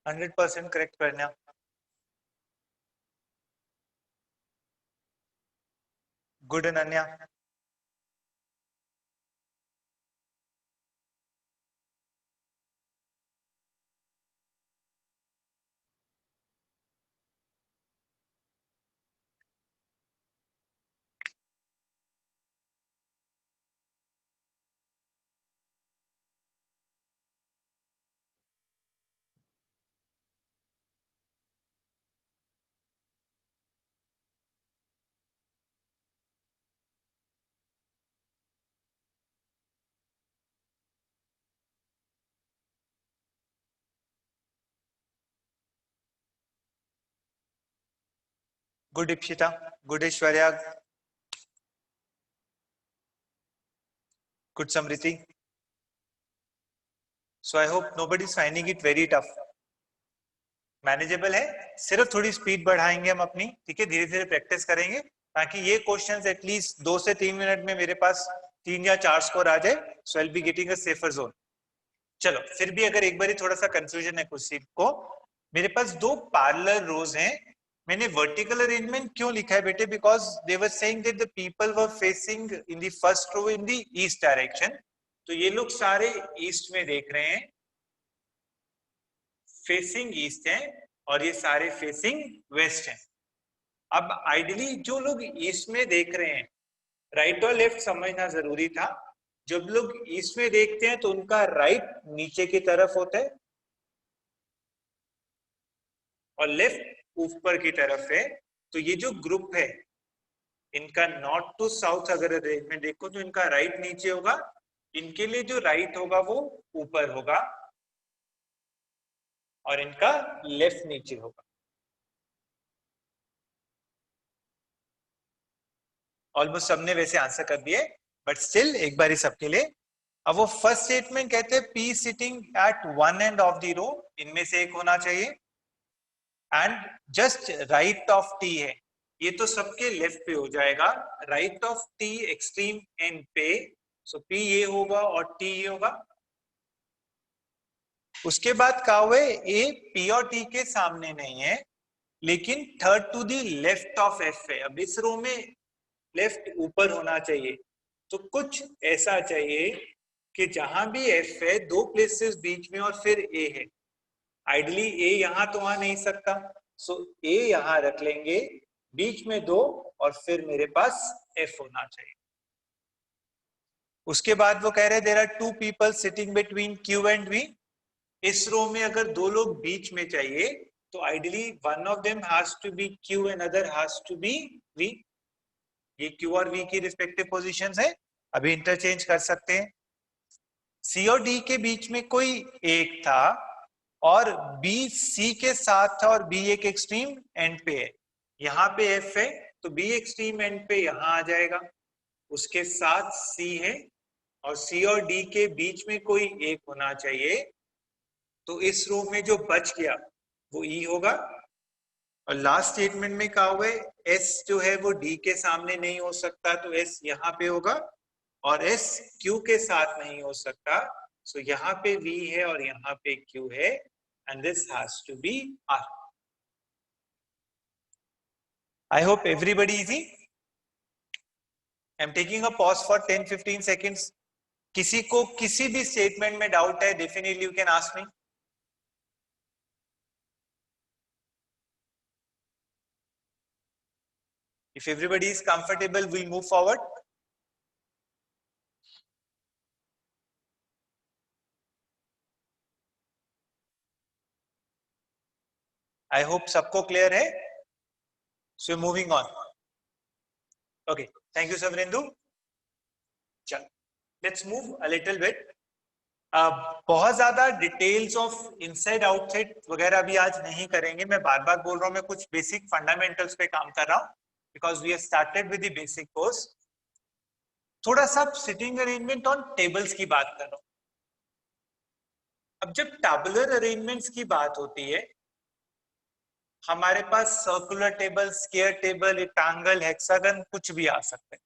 %100 correct, Pranya. Good, Ananya. Good Ipshita, good Ishwarya, good Samriti. So I hope nobody is finding it very tough. Manageable है, सिर्फ थोड़ी speed बढ़ाएंगे हम अपनी, ठीक है, धीरे धीरे प्रैक्टिस करेंगे ताकि ये क्वेश्चंस एटलीस्ट 2 से 3 मिनट में मेरे पास 3 या 4 स्कोर आ जाए. So I will be getting a safer zone. चलो फिर भी अगर एक बार थोड़ा सा कंफ्यूजन है कुछ सीट को, मेरे पास 2 पैरेलल रोज हैं. मैंने वर्टिकल अरेंजमेंट क्यों लिखा है बेटे? Because they were saying that the people were facing in the first row in the east direction. तो ये लोग सारे ईस्ट में देख रहे हैं, फेसिंग ईस्ट है, और ये सारे फेसिंग वेस्ट हैं. अब आइडियली जो लोग ईस्ट में देख रहे हैं, राइट और लेफ्ट समझना जरूरी था. जब लोग ईस्ट में देखते हैं तो उनका राइट नीचे की तरफ होता है और लेफ्ट ऊपर की तरफ है. तो ये जो ग्रुप है इनका नॉर्थ टू साउथ अगर अरेंजमेंट देखो तो इनका राइट नीचे होगा, इनके लिए जो राइट होगा वो ऊपर होगा और इनका लेफ्ट नीचे होगा. ऑलमोस्ट सबने वैसे आंसर कर दिए, बट स्टिल एक बार सबके लिए. अब वो फर्स्ट स्टेटमेंट कहते हैं P sitting at one end of the row, इनमें से एक होना चाहिए, and just right of T है. ये तो सबके लेफ्ट पे हो जाएगा, right of T extreme end पे. सो पी ये होगा और टी ये होगा. उसके बाद कहा हुआ है ए पी और टी के सामने नहीं है, लेकिन third to the left of F है. अब इस रो में लेफ्ट ऊपर होना चाहिए, तो कुछ ऐसा चाहिए कि जहां भी एफ है 2 प्लेसेस बीच में और फिर ए है. आइडली ए यहां तो आ नहीं सकता, सो ए यहां रख लेंगे, बीच में 2 और फिर मेरे पास एफ होना चाहिए. उसके बाद वो कह रहे there are 2 people sitting between Q and V. इस रो में अगर 2 लोग बीच में चाहिए तो ideally one of them has to be Q and other has to be V. ये क्यू और वी की रिस्पेक्टिव पोजीशंस है, अभी इंटरचेंज कर सकते हैं. सी और डी के बीच में कोई एक था और बी सी के साथ था और बी एक एक्सट्रीम एंड पे है. यहाँ पे एफ है तो बी एक्सट्रीम एंड पे यहाँ आ जाएगा, उसके साथ सी है और सी और डी के बीच में कोई एक होना चाहिए. तो इस रो में जो बच गया वो ई होगा. और लास्ट स्टेटमेंट में कहा हुआ है एस जो है वो डी के सामने नहीं हो सकता, तो एस यहाँ पे होगा और एस क्यू के साथ नहीं हो सकता. सो यहाँ पे वी है और यहाँ पे क्यू है, and this has to be R. I hope everybody easy. I am taking a pause for 10-15 seconds. किसी को किसी भी स्टेटमेंट में डाउट है definitely you can ask me. If everybody is comfortable, we'll move forward. I hope सबको clear है. So moving on. Okay, thank you Savrindu. चल, let's move a little bit. बहुत ज्यादा डिटेल्स ऑफ इनसाइड आउटसाइड वगैरह अभी आज नहीं करेंगे. मैं बार बार बोल रहा हूँ, मैं कुछ बेसिक फंडामेंटल्स पे काम कर रहा हूँ because we have started with the basic course. थोड़ा सा सिटिंग अरेंजमेंट ऑन टेबल्स की बात कर रहा हूँ. अब जब टैबुलर अरेंजमेंट्स की बात होती है, हमारे पास circular table, square table, rectangle, hexagon कुछ भी आ सकते हैं.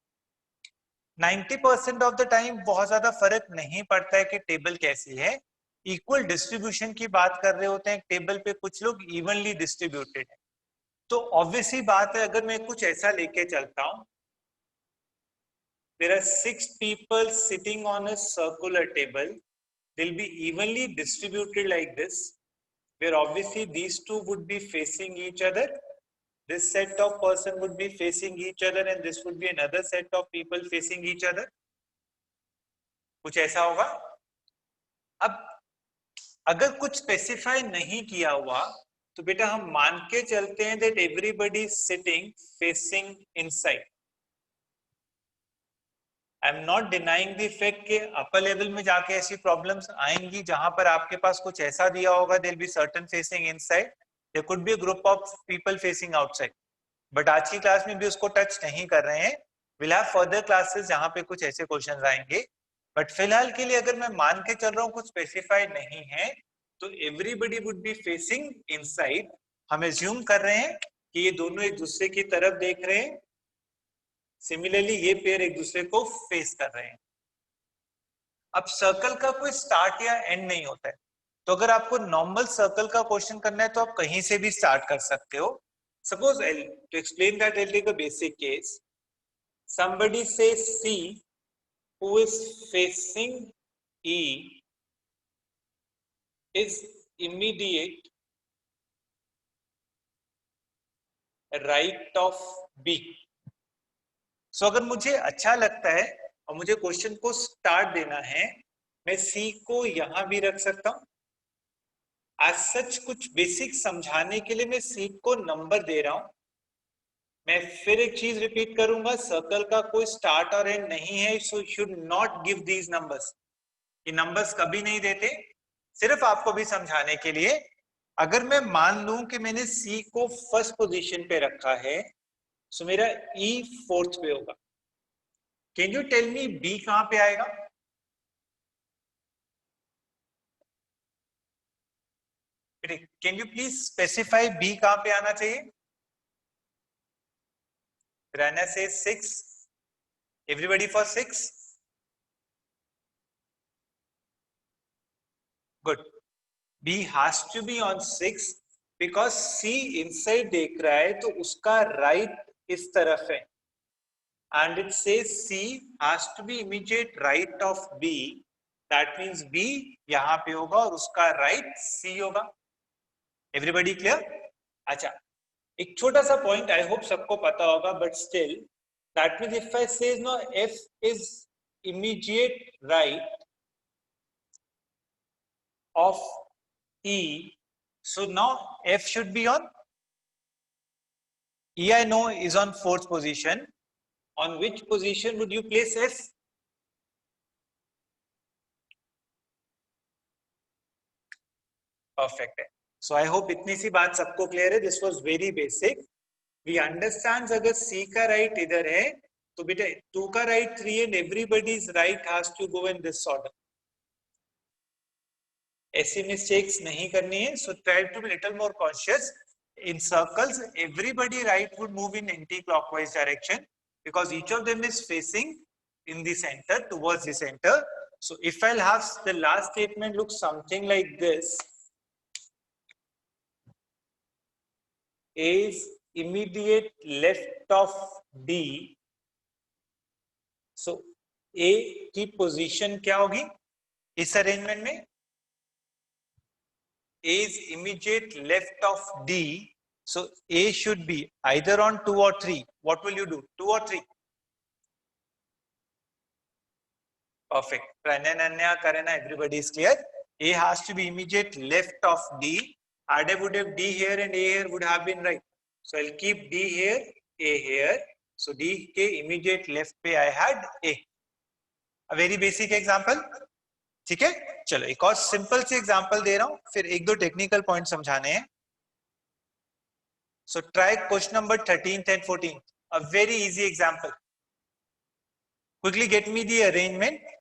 90% ऑफ द टाइम बहुत ज्यादा फर्क नहीं पड़ता है कि टेबल कैसी है. इक्वल डिस्ट्रीब्यूशन की बात कर रहे होते हैं, टेबल पे कुछ लोग इवनली डिस्ट्रीब्यूटेड है. तो ऑब्वियसली बात है, अगर मैं कुछ ऐसा लेके चलता हूं, there are 6 people sitting on a circular table, they'll be evenly distributed like this, where obviously these two would be facing each other, this set of person would be facing each other, and this would be another set of people facing each other. कुछ ऐसा होगा. अब अगर कुछ specify नहीं किया हुआ तो बेटा हम मान के चलते हैं that everybody is sitting facing inside. I am not denying the fact कि अपर लेवल में जाके ऐसी प्रॉब्लम्स आएंगी जहां पर आपके पास कुछ ऐसा दिया होगा, there will be certain facing inside, there could be a group of people facing outside. But आज की क्लास में भी उसको टच नहीं कर रहे हैं। विल हैव फर्दर क्लासेस जहां पे कुछ ऐसे क्वेश्चंस आएंगे, बट फिलहाल के लिए अगर मैं मान के चल रहा हूँ कुछ स्पेसिफाइड नहीं है, तो everybody would be facing inside. हम एज्यूम कर रहे हैं कि ये दोनों एक दूसरे की तरफ देख रहे हैं, सिमिलरली ये पेयर एक दूसरे को फेस कर रहे हैं। अब सर्कल का कोई स्टार्ट या एंड नहीं होता है, तो अगर आपको नॉर्मल सर्कल का क्वेश्चन करना है तो आप कहीं से भी स्टार्ट कर सकते हो। Suppose to explain that I'll take a basic case. Somebody says C, who is facing E, is immediate right of B. सो अगर मुझे अच्छा लगता है और मुझे क्वेश्चन को स्टार्ट देना है, मैं सी को यहां भी रख सकता हूं। आज सच कुछ बेसिक समझाने के लिए मैं सी को नंबर दे रहा हूं। मैं फिर एक चीज रिपीट करूंगा, सर्कल का कोई स्टार्ट और एंड नहीं है, so should not give these numbers. ये नंबर्स कभी नहीं देते, सिर्फ आपको भी समझाने के लिए। अगर मैं मान लूं कि मैंने सी को फर्स्ट पोजीशन पे रखा है, सो मेरा ई फोर्थ पे होगा। Can you tell me B कहां पे आएगा? Can you please specify B कहां पे आना चाहिए? राना से 6, everybody for 6। Good. B has to be on 6 because C inside देख रहा है, तो उसका राइट इस तरफ है, and it says C has to be immediate right of B. That means B यहां पे होगा और उसका राइट C होगा। Everybody clear? अच्छा, एक छोटा सा पॉइंट आई होप सबको पता होगा, but still that means if I says no F is immediate right of E, so now F should be on E. I know is on fourth position. On which position would you place F? Perfect है। सो I hope इतनी सी बात सबको clear है। This was very basic. We understand अगर C का right इधर है तो बेटा 2 का right 3 and everybody's right has to go in this order. ऐसी मिस्टेक्स नहीं करनी है, so try to be little more conscious. In circles everybody right would move in anticlockwise direction because each of them is facing in the center, towards the center. So if I'll have the last statement look something like this: A is immediate left of D. So A की position क्या होगी इस arrangement में? A is immediate left of D. So A should be either on 2 or 3. What will you do? 2 or 3? Perfect. Pranaya, Karana, everybody is clear. A has to be immediate left of D. Ada would have D here and A here would have been right. So I'll keep D here, A here. So D के immediate left पे I had A. A very basic example. ठीक है, चलो एक और simple सी example दे रहा हूं, फिर एक दो टेक्निकल पॉइंट समझाने हैं। So try question number 13th and 14th. A very easy example. Quickly get me the arrangement.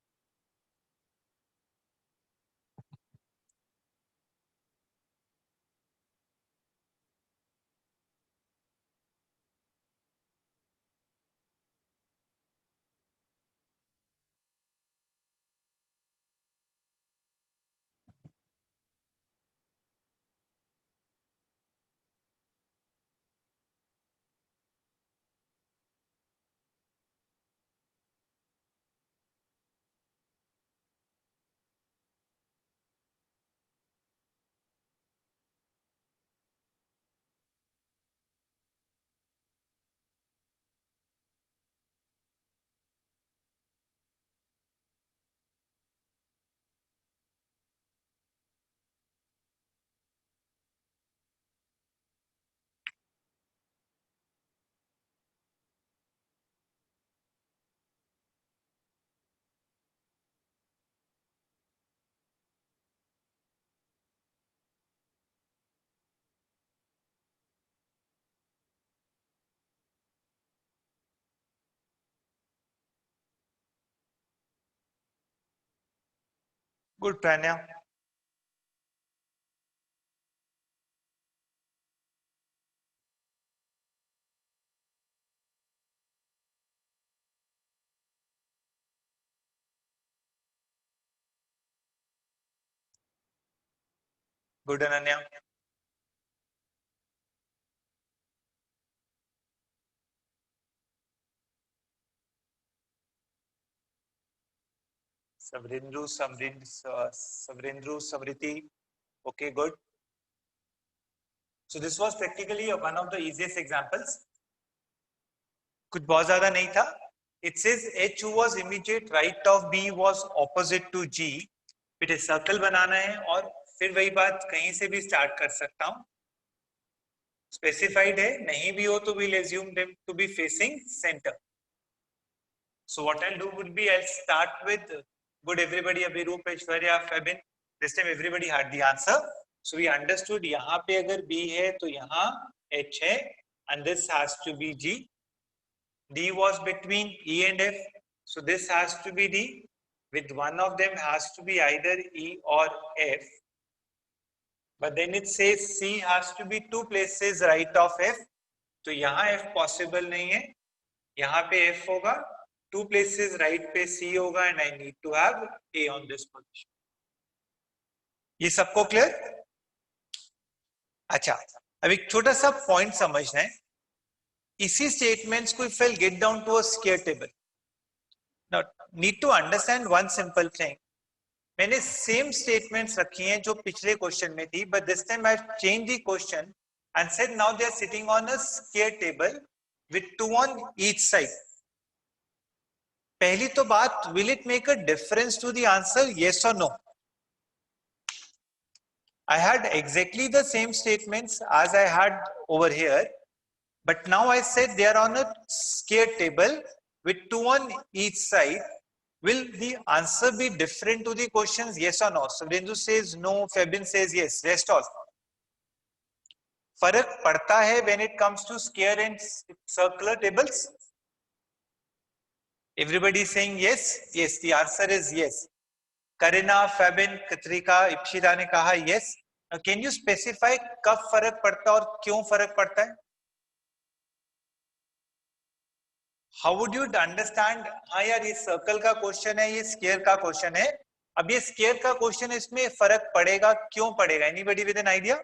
Good Pranya. Good Ananya. Savrindu, Samriti. Okay, good. So this was practically one of the easiest examples. कुछ बहुत ज्यादा नहीं था. It says H who was immediate right of B was opposite to G. फिर एक circle बनाना है और फिर वही बात कहीं से भी स्टार्ट कर सकता हूँ. स्पेसिफाइड है, नहीं भी हो तो we'll assume them to be facing center. So what I'll do would be I'll start with good everybody, Abhirup, Aishwarya, Fabin. This time everybody had the answer. So we understood यहाँ पे अगर B है तो यहाँ H है and this has to be G. D was between E and F, so this has to be D. With one of them has to be either E or F. But then it says C has to be two places right of F. तो यहाँ F possible नहीं है, यहाँ पे F होगा, two places right पे C होगा and I need to have A on this position. ये सबको क्लियर? अच्छा, अब एक छोटा सा पॉइंट समझना है. इसी स्टेटमेंट्स को if I'll get down to a square table. Now need to understand one simple thing. मैंने सेम स्टेटमेंट्स रखी हैं जो पिछले क्वेश्चन में थी, but this time I've changed the question and said now they are sitting on a square table with two on each side. पहली तो बात, will it make a difference to the answer? Yes or no? I had exactly the same statements as I had over here, but now I said they are on a square table with two on each side. Will the answer be different to the questions? Yes or no? So Bindu says no, Fabin says yes. Rest all. फर्क पड़ता है when it comes to square and circular tables? Everybody is saying yes. Yes, the answer is yes. Karina, Fabin, Katrika, Ipshita ने कहा yes. Now, can you specify कब फर्क पड़ता है और क्यों फर्क पड़ता है? How would you understand? हाँ यार, ये सर्कल का क्वेश्चन है, ये स्क्वायर का क्वेश्चन है. अब ये स्क्वायर का क्वेश्चन है, इसमें फर्क पड़ेगा, क्यों पड़ेगा? Anybody with an idea?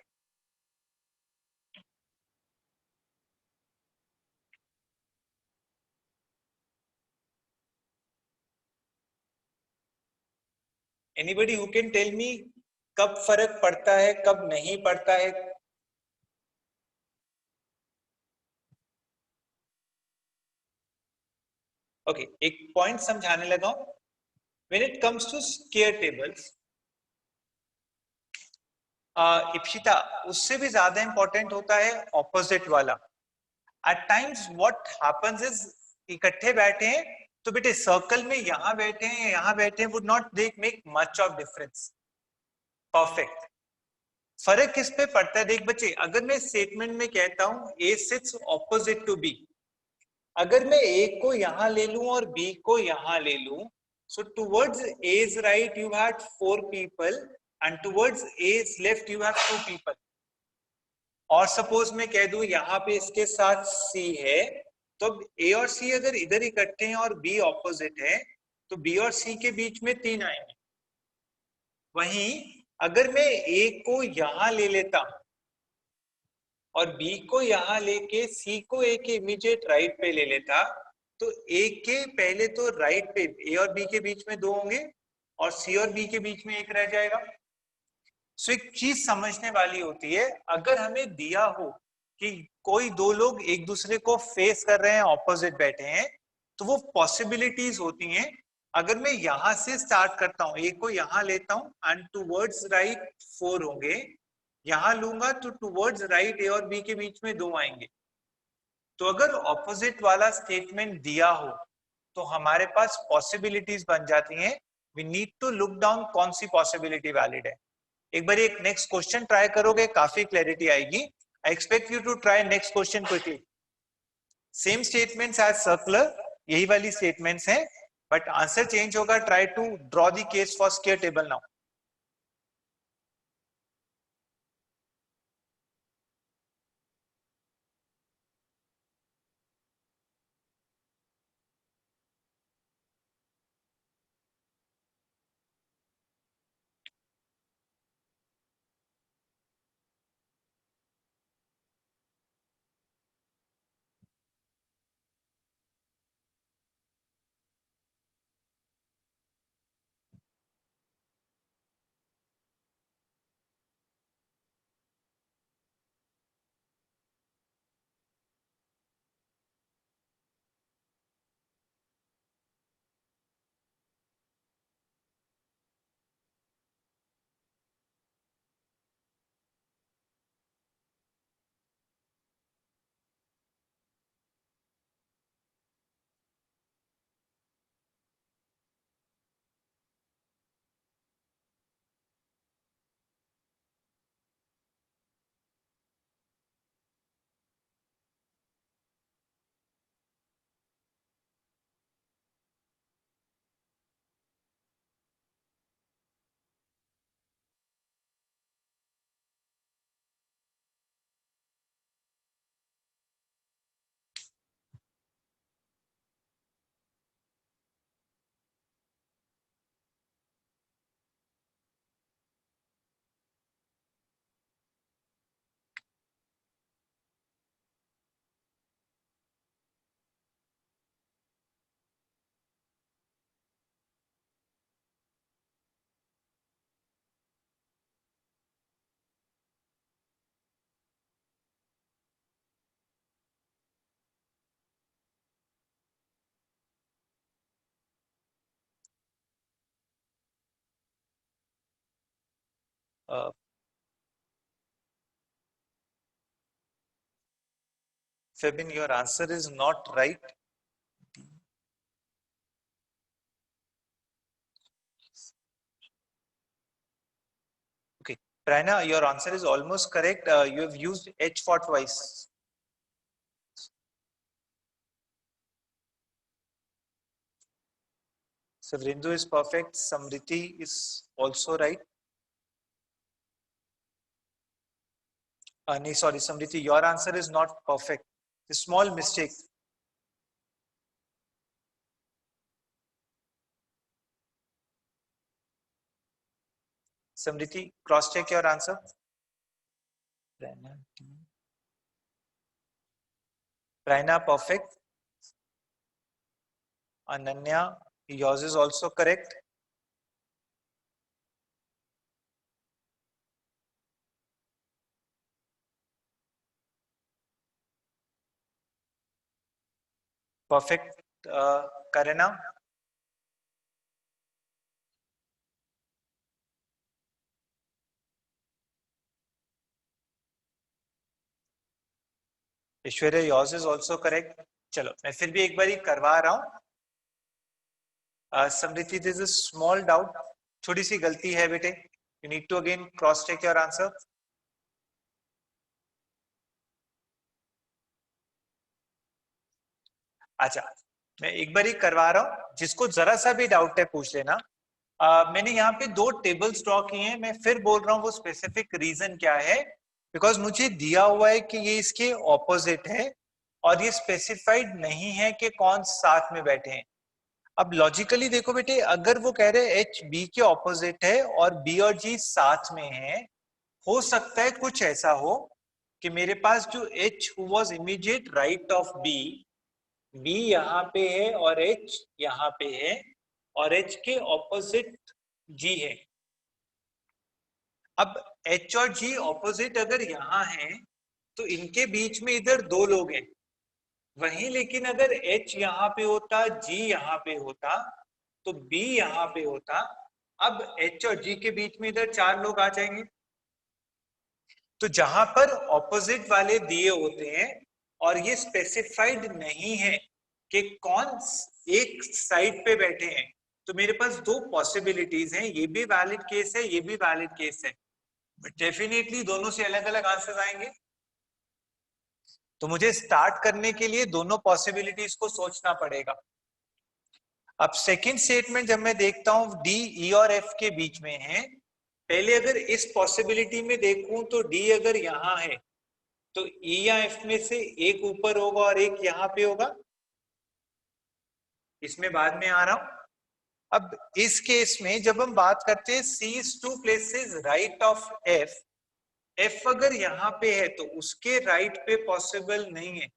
Anybody who can tell me कब फर्क पड़ता है, कब नहीं पड़ता है? ओके, एक पॉइंट समझाने लगा हूं. When it comes to square tables, Ipshita, उससे भी ज्यादा इंपॉर्टेंट होता है ऑपोजिट वाला. At times what happens is इकट्ठे बैठे हैं तो बेटे सर्कल में यहाँ बैठे हैं, यहाँ बैठे हैं, would not make much of difference. Perfect. फर्क किस पे पड़ता है? देख बच्चे, अगर मैं स्टेटमेंट में कहता हूं A sits opposite to B, अगर मैं A को यहाँ ले लूं और B को यहाँ ले लूं, so towards A's right you had 4 people and towards A's left you have 2 people. और सपोज मैं कह दूं यहाँ पे इसके साथ C है, तो A और C अगर इधर इकट्ठे हैं और B ऑपोजिट है तो B और C के बीच में 3 आएंगे. वहीं अगर मैं A को यहाँ ले लेता हूं और B को यहाँ लेके C को A के इमीडिएट राइट पे ले लेता, तो A के पहले तो राइट पे A और B के बीच में 2 होंगे और C और B के बीच में 1 रह जाएगा. सो एक चीज समझने वाली होती है, अगर हमें दिया हो कि कोई दो लोग एक दूसरे को फेस कर रहे हैं, ऑपोजिट बैठे हैं, तो वो पॉसिबिलिटीज होती हैं. अगर मैं यहां से स्टार्ट करता हूं, एक को यहां लेता हूं एंड टूवर्ड्स राइट 4 होंगे, यहां लूंगा तो टूवर्ड्स राइट ए और बी के बीच में 2 आएंगे. तो अगर ऑपोजिट वाला स्टेटमेंट दिया हो तो हमारे पास पॉसिबिलिटीज बन जाती हैं. We need to look down कौन सी पॉसिबिलिटी वैलिड है. एक बार एक नेक्स्ट क्वेश्चन ट्राई करोगे, काफी क्लैरिटी आएगी. I expect you to try next question quickly. Same statements as circular, यही वाली स्टेटमेंट्स हैं, बट आंसर चेंज होगा. Try to draw the case for square table now. Febin, your answer is not right. Okay, Prana, your answer is almost correct. You have used H for twice. Savrindu is perfect. Samriti is also right. No, sorry, Samriti, your answer is not perfect. A small mistake. Samriti, cross check your answer. Prana, perfect. Ananya, yours is also correct. Perfect. Karina. Aishwarya, yours is also correct. चलो मैं फिर भी एक बार ही करवा रहा हूँ. Samriti, there is a small doubt. थोड़ी सी गलती है बेटे. You need to again cross check your answer. अच्छा, मैं एक बार ही करवा रहा हूँ. जिसको जरा सा भी डाउट है पूछ लेना. मैंने यहाँ पे 2 टेबल्स ड्रॉ किए हैं. मैं फिर बोल रहा हूँ वो स्पेसिफिक रीजन क्या है. बिकॉज मुझे दिया हुआ है कि ये इसके ऑपोजिट है और ये स्पेसिफाइड नहीं है कि कौन साथ में बैठे हैं. अब लॉजिकली देखो बेटे, अगर वो कह रहे हैं एच बी के ऑपोजिट है और बी और जी साथ में है, हो सकता है कुछ ऐसा हो कि मेरे पास जो H who was immediate right of B, B यहाँ पे है और एच यहाँ पे है और एच के ऑपोजिट जी है. अब एच और जी ऑपोजिट अगर यहाँ है तो इनके बीच में इधर 2 लोग हैं. वहीं लेकिन अगर H यहाँ पे होता, G यहाँ पे होता, तो B यहाँ पे होता. अब H और G के बीच में इधर 4 लोग आ जाएंगे. तो जहां पर ऑपोजिट वाले दिए होते हैं और ये स्पेसिफाइड नहीं है कि कौन एक साइड पे बैठे हैं, तो मेरे पास 2 पॉसिबिलिटीज हैं. ये भी वैलिड केस है, ये भी वैलिड केस है. बट डेफिनेटली दोनों से अलग अलग आंसर आएंगे. तो मुझे स्टार्ट करने के लिए दोनों पॉसिबिलिटीज को सोचना पड़ेगा. अब सेकंड स्टेटमेंट जब मैं देखता हूं डी, ई और एफ के बीच में है. पहले अगर इस पॉसिबिलिटी में देखूं तो डी अगर यहां है तो ई या एफ में से एक ऊपर होगा और एक यहां पे होगा. इसमें बाद में आ रहा हूं. अब इस केस में जब हम बात करते हैं C is 2 places right of F, F अगर यहाँ पे है तो उसके राइट पे पॉसिबल नहीं है.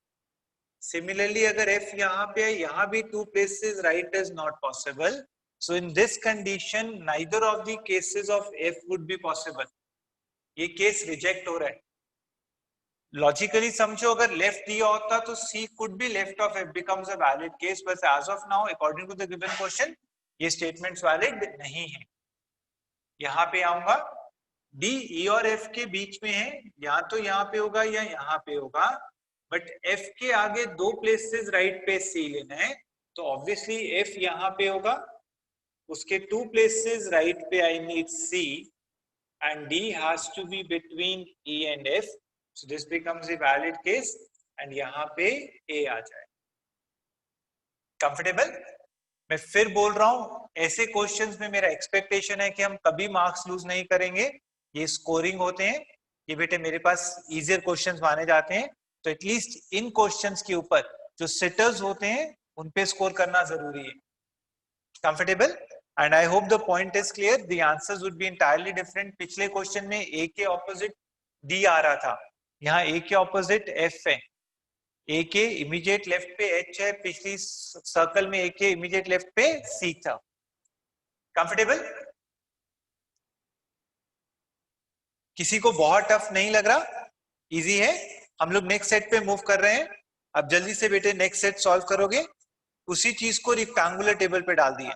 Similarly, अगर f यहाँ पे है, यहाँ भी 2 places right is not possible. So in this condition, neither of the cases of f would be possible. ये केस रिजेक्ट हो रहा है. लॉजिकली समझो, अगर लेफ्ट दिया होता तो c could be left of f becomes a valid case. बस as of now, according to the given question, ये statements valid नहीं है. यहाँ पे आऊंगा, d, e और f के बीच में है, या तो यहाँ पे होगा या यहाँ पे होगा. बट F के आगे 2 प्लेसेस राइट पे C लेना है, तो ऑब्वियसली F यहाँ पे होगा, उसके 2 प्लेसेस राइट पे I need C and D has to be between E and F. So this becomes a valid case and यहाँ पे A आ जाए. कंफर्टेबल? मैं फिर बोल रहा हूं, ऐसे क्वेश्चंस में मेरा एक्सपेक्टेशन है कि हम कभी मार्क्स लूज नहीं करेंगे. ये स्कोरिंग होते हैं, ये बेटे मेरे पास इजियर क्वेश्चंस माने जाते हैं. तो एटलीस्ट इन क्वेश्चंस के ऊपर जो सिटर्स होते हैं उन पे स्कोर करना जरूरी है. Comfortable? And I hope the point is clear. The answers would be entirely different. पिछले क्वेश्चन में ए के ऑपोजिट डी आ रहा था, यहाँ ए के ऑपोजिट एफ है. ए के इमीडिएट लेफ्ट पे एच है, पिछली सर्कल में ए के इमीडिएट लेफ्ट पे सी था. कंफर्टेबल? किसी को बहुत टफ नहीं लग रहा? इजी है. हम लोग नेक्स्ट सेट पे मूव कर रहे हैं. अब जल्दी से बेटे नेक्स्ट सेट सॉल्व करोगे. उसी चीज को रेक्टेंगुलर टेबल पे डाल दिए.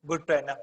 Good Prerna.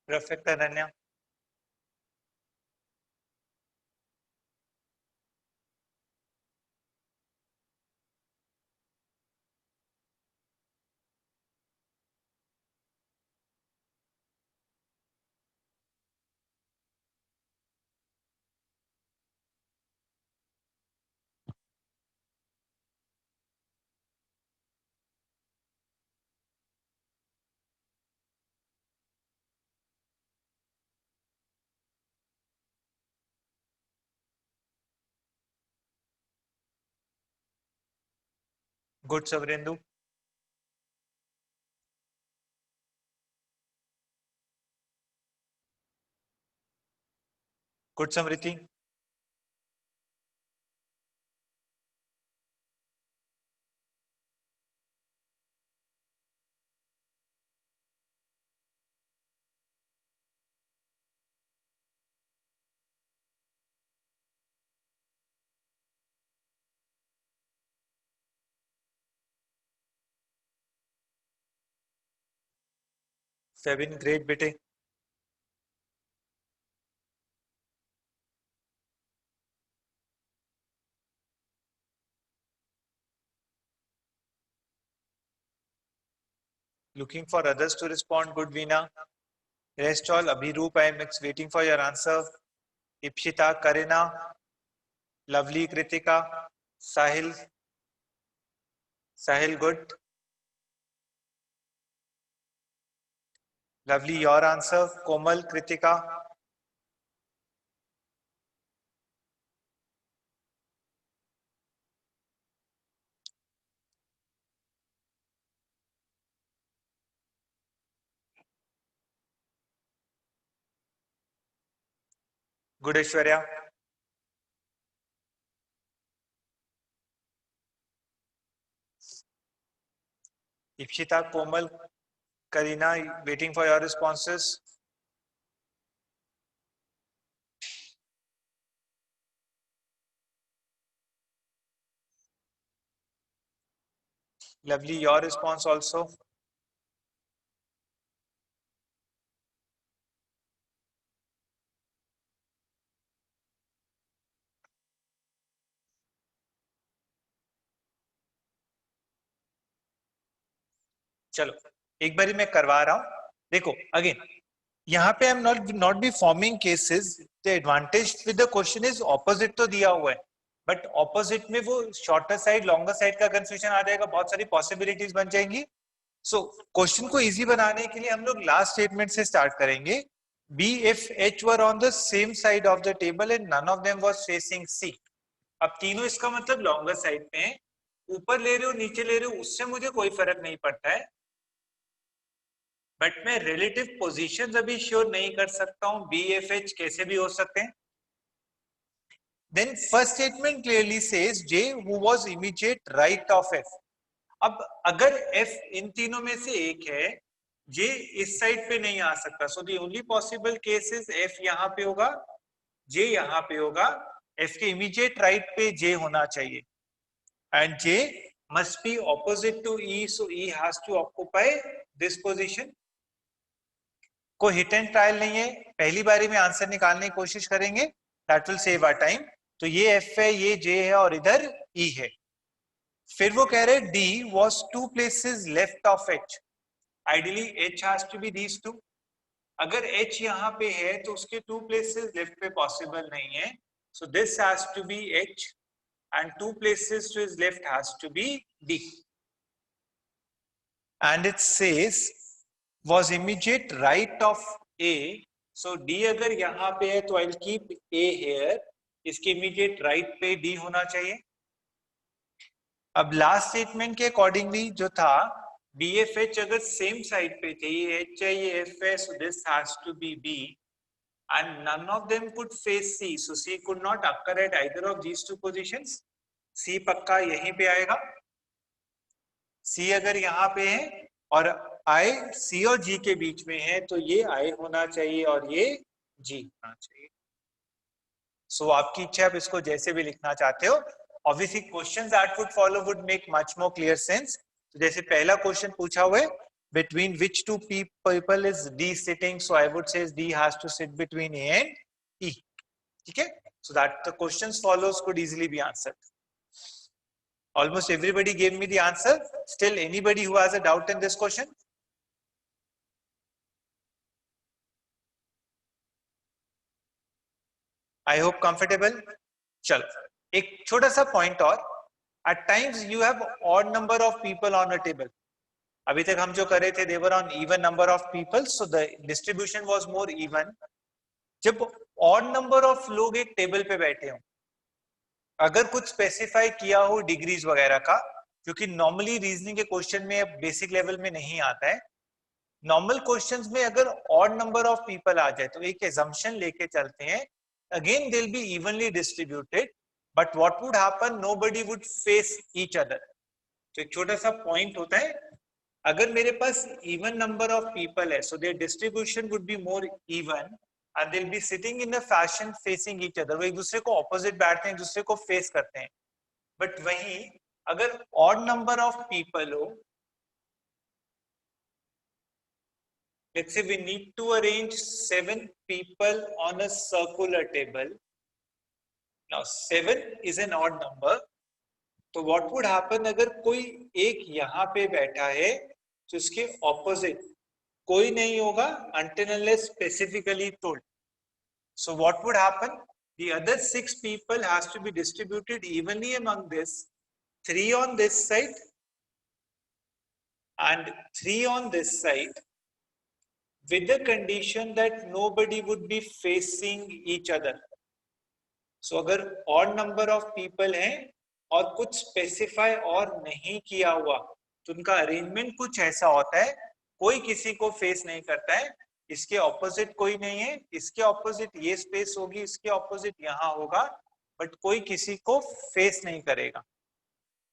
Perfect Ananya. Good Savarendu. Good Smriti. Seven great बेटे। Looking for others to respond, good Veena. Rest all, Abhirup I am waiting for your answer. Ipshita, Kareena, Lovely, Kritika, Sahil. Sahil good. Lovely your answer. Komal, Kritika. Good Aishwarya. Ipshita, Komal, Kareena, waiting for your responses. Lovely your response also. चलो एक बारी मैं करवा रहा हूं, देखो again यहाँ पे आई am not be forming cases. The advantage with the question is opposite तो दिया हुआ है, बट ऑपोजिट में वो शॉर्टर साइड लॉन्गर साइड का कंफ्यूजन आ जाएगा, बहुत सारी पॉसिबिलिटीज बन जाएंगी। सो क्वेश्चन को इजी बनाने के लिए हम लोग लास्ट स्टेटमेंट से स्टार्ट करेंगे। B if H were on the same side of the table and none of them was facing C. अब तीनों इसका मतलब लॉन्गर साइड पे हैं, ऊपर ले रहे हो नीचे ले रहे हो उससे मुझे कोई फर्क नहीं पड़ता है, बट मैं रिलेटिव पोजीशन अभी श्योर नहीं कर सकता हूं, बी एफ एच कैसे भी हो सकते हैं। Then first statement clearly says J who was immediate right of F. अब अगर एफ इन तीनों में से एक है, जे इस साइड पे नहीं आ सकता, so the only possible case is F यहां पे होगा, जे यहां पे होगा, F के इमीडिएट राइट पे J होना चाहिए and J must be opposite to E, so E has to occupy this position. कोई हिट एंड ट्रायल नहीं है, पहली बारी में आंसर निकालने की कोशिश करेंगे, that will save our time. तो ये F है, ये J है और इधर E है। फिर वो कह रहे D was 2 places left of H, ideally H has to be these two। अगर H यहाँ पे है तो उसके 2 places left पे पॉसिबल नहीं है, so this has to be H and 2 places to his left has to be D, and it says was immediate right of A, so D अगर यहाँ पे है तो I'll keep A here, इसके immediate right पे D होना चाहिए। अब लास्ट स्टेटमेंट के अकॉर्डिंगली जो था BFH अगर सेम साइड पे थे, ये H है ये F है, so this has to be B and none of them could face C, so C could not occur at either of these two positions। C पक्का यहीं पे आएगा, C अगर यहाँ पे है और I C और G के बीच में है तो ये I होना चाहिए और ये G होना चाहिए। सो आपकी इच्छा, आप इसको जैसे भी लिखना चाहते हो। Obviously questions that would follow would make much more clear sense. तो जैसे पहला क्वेश्चन पूछा हुआ है, between which two people is D sitting, so I would say D has to sit between A and E, ठीक है, so that the questions follows could easily be answered। Almost everybody gave me the answer, still anybody who has a doubt in this question? I hope comfortable। चलो एक छोटा सा point और, at times you have odd number of people on a table। अभी तक हम जो कर रहे थे, they were on even number of people, so the distribution was more even। जब odd number of लोग एक टेबल पे बैठे हों, अगर कुछ स्पेसिफाई किया हो डिग्रीज वगैरह का, क्योंकि नॉर्मली रीजनिंग के क्वेश्चन में बेसिक लेवल में नहीं आता है, नॉर्मल क्वेश्चंस में अगर ऑड नंबर ऑफ पीपल आ जाए तो एक एजम्पशन लेके चलते हैं, again they will be evenly distributed, but what would happen, nobody would face each other. तो एक छोटा सा पॉइंट होता है, अगर मेरे पास इवन नंबर ऑफ पीपल है, so there distribution would be more even and they'll be sitting in a fashion facing each other, वो एक दूसरे को ऑपोजिट बैठते हैं, एक दूसरे को फेस करते हैं। बट वहीं अगर ऑड नंबर ऑफ पीपल हो, let's say we need to arrange 7 people on a circular table, now 7 is an odd number, तो what would happen, अगर कोई एक यहाँ पे बैठा है तो इसके ऑपोजिट कोई नहीं होगा until unless specifically told। So what would happen, the other 6 people has to be distributed evenly among this, 3 on this side and 3 on this side, with the condition that nobody would be facing each other। So अगर odd number of people हैं और कुछ specify और नहीं किया हुआ तो उनका अरेंजमेंट कुछ ऐसा होता है, कोई किसी को फेस नहीं करता है, इसके ऑपोजिट कोई नहीं है, इसके ऑपोजिट ये स्पेस होगी, इसके ऑपोजिट यहाँ होगा, बट कोई किसी को फेस नहीं करेगा,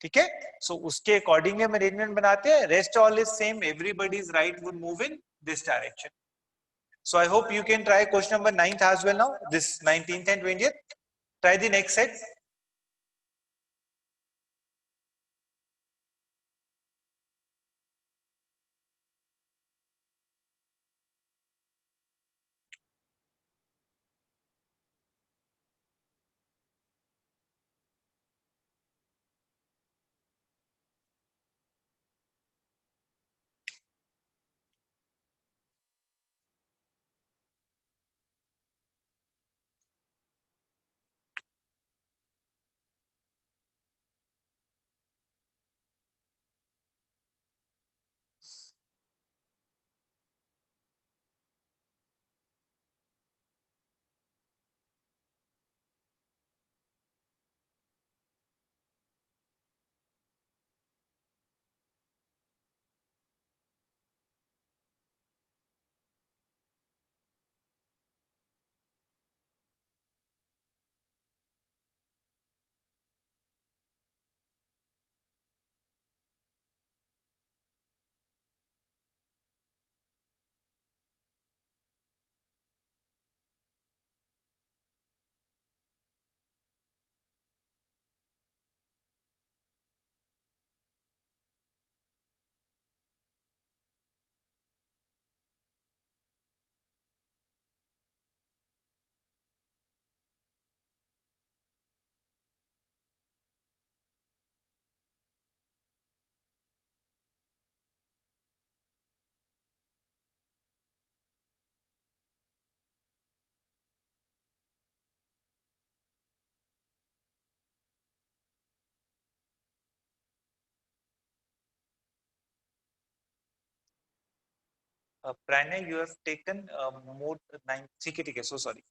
ठीक है। सो उसके अकॉर्डिंग हम अरेंजमेंट बनाते हैं, rest all is same, everybody is right would move in this direction. So I hope you can try question number 9th as well now, this 19th and 20th. Try the next set। Pranay, you have taken more 9. ठीक है, so sorry.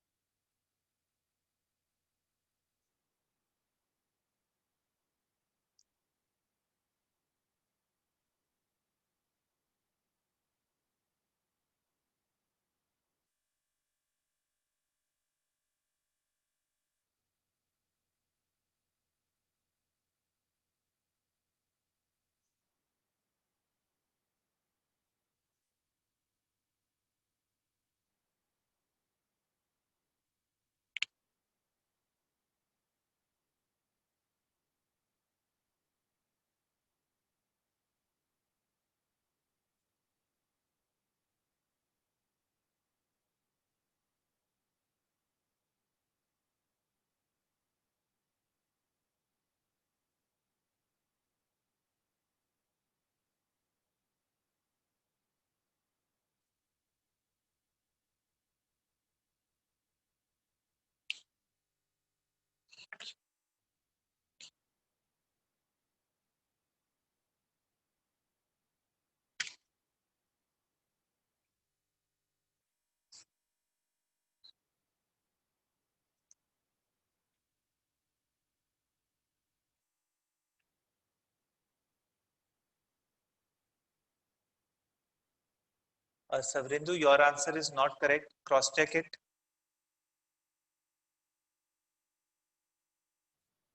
Savrendu, your answer is not correct. Cross check it.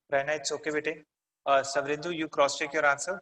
Pranay, it's okay, bete. Savrendu, you cross check your answer.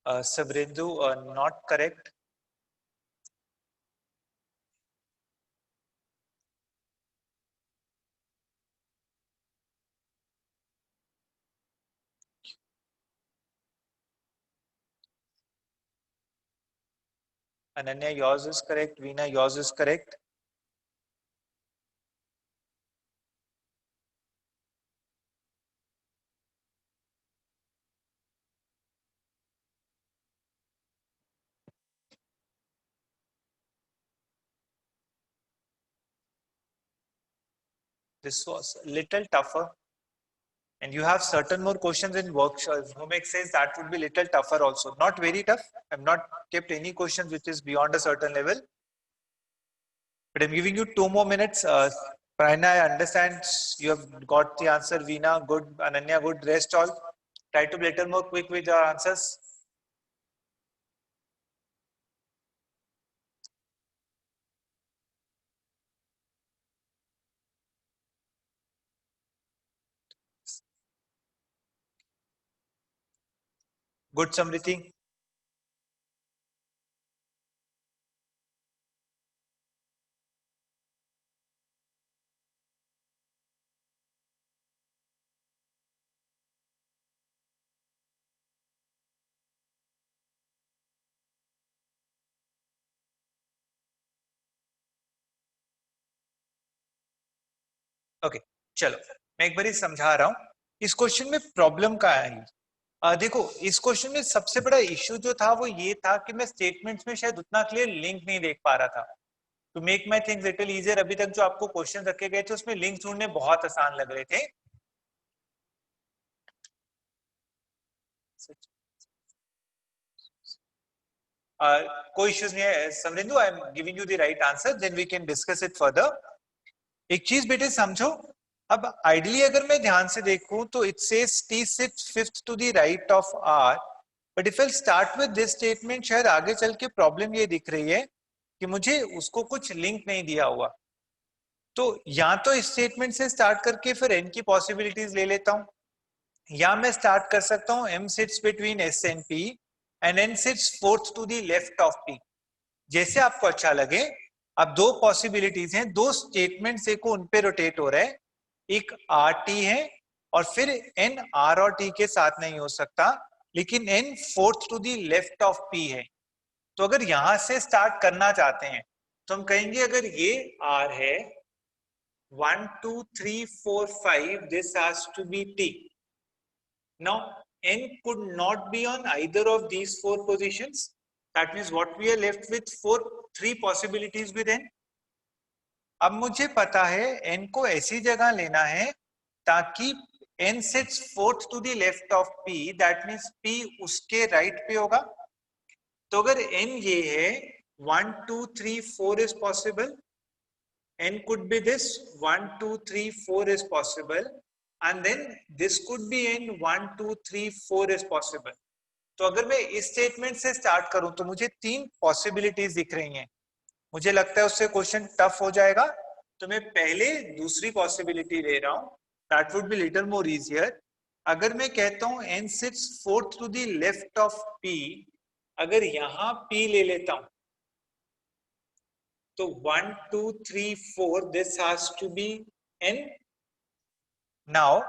Savrendu, not correct. Ananya, yours is correct. Veena, yours is correct. This was a little tougher. And you have certain more questions in workshops. Homek says that would be little tougher also. Not very tough. I've not kept any questions which is beyond a certain level. But I'm giving you 2 more minutes. Prana, I understand you have got the answer. Veena, good. Ananya, good. Rest all. Try to be little more quick with your answers. Good, Samriti. Okay चलो मैं एक बार समझा रहा हूं इस question में problem क्या है। देखो इस क्वेश्चन में सबसे बड़ा इश्यू जो था वो ये था कि मैं स्टेटमेंट्स में शायद उतना क्लियर लिंक नहीं देख पा रहा था। To make my things little easier अभी तक जो आपको क्वेश्चन रखे गए थे उसमें लिंक ढूंढने बहुत आसान लग रहे थे। कोई इश्यूज नहीं है Samrindu, I am giving you the right answer, then we can discuss it further. एक चीज बेटे समझो, अब आइडियली अगर मैं ध्यान से देखूं तो it says T sits fifth to the right of R, but if I start with this statement शायद आगे चल के प्रॉब्लम ये दिख रही है कि मुझे उसको कुछ लिंक नहीं दिया हुआ। तो या तो इस स्टेटमेंट से स्टार्ट करके फिर एन की पॉसिबिलिटीज ले लेता हूं, या मैं स्टार्ट कर सकता हूं M sits between S and P and N sits fourth to the left of P, जैसे आपको अच्छा लगे। अब दो पॉसिबिलिटीज हैं, दो स्टेटमेंट्स एक उन पे रोटेट हो रहा है, एक आर टी है और फिर एन आर और टी के साथ नहीं हो सकता, लेकिन N fourth to the left of P है। तो अगर यहां से स्टार्ट करना चाहते हैं तो हम कहेंगे अगर ये आर है 1 2 3 4 5 this has to be t. Now n could not be on either of these four positions. That means what we are left with three possibilities with n. अब मुझे पता है n को ऐसी जगह लेना है ताकि n sits fourth to the left of p, that means p उसके राइट पे होगा। तो अगर n ये है 1 2 3 4 is possible, n could be this 1 2 3 4 is possible, and then this could be n 1 2 3 4 is possible. तो अगर मैं इस स्टेटमेंट से स्टार्ट करूं तो मुझे तीन पॉसिबिलिटीज दिख रही हैं। मुझे लगता है उससे क्वेश्चन टफ हो जाएगा, तो मैं पहले दूसरी पॉसिबिलिटी ले रहा हूं, that would be little more easier. अगर मैं कहता हूं n sits fourth to the left of p, अगर यहां p ले लेता हूं तो 1 2 3 4 this has to be n। Now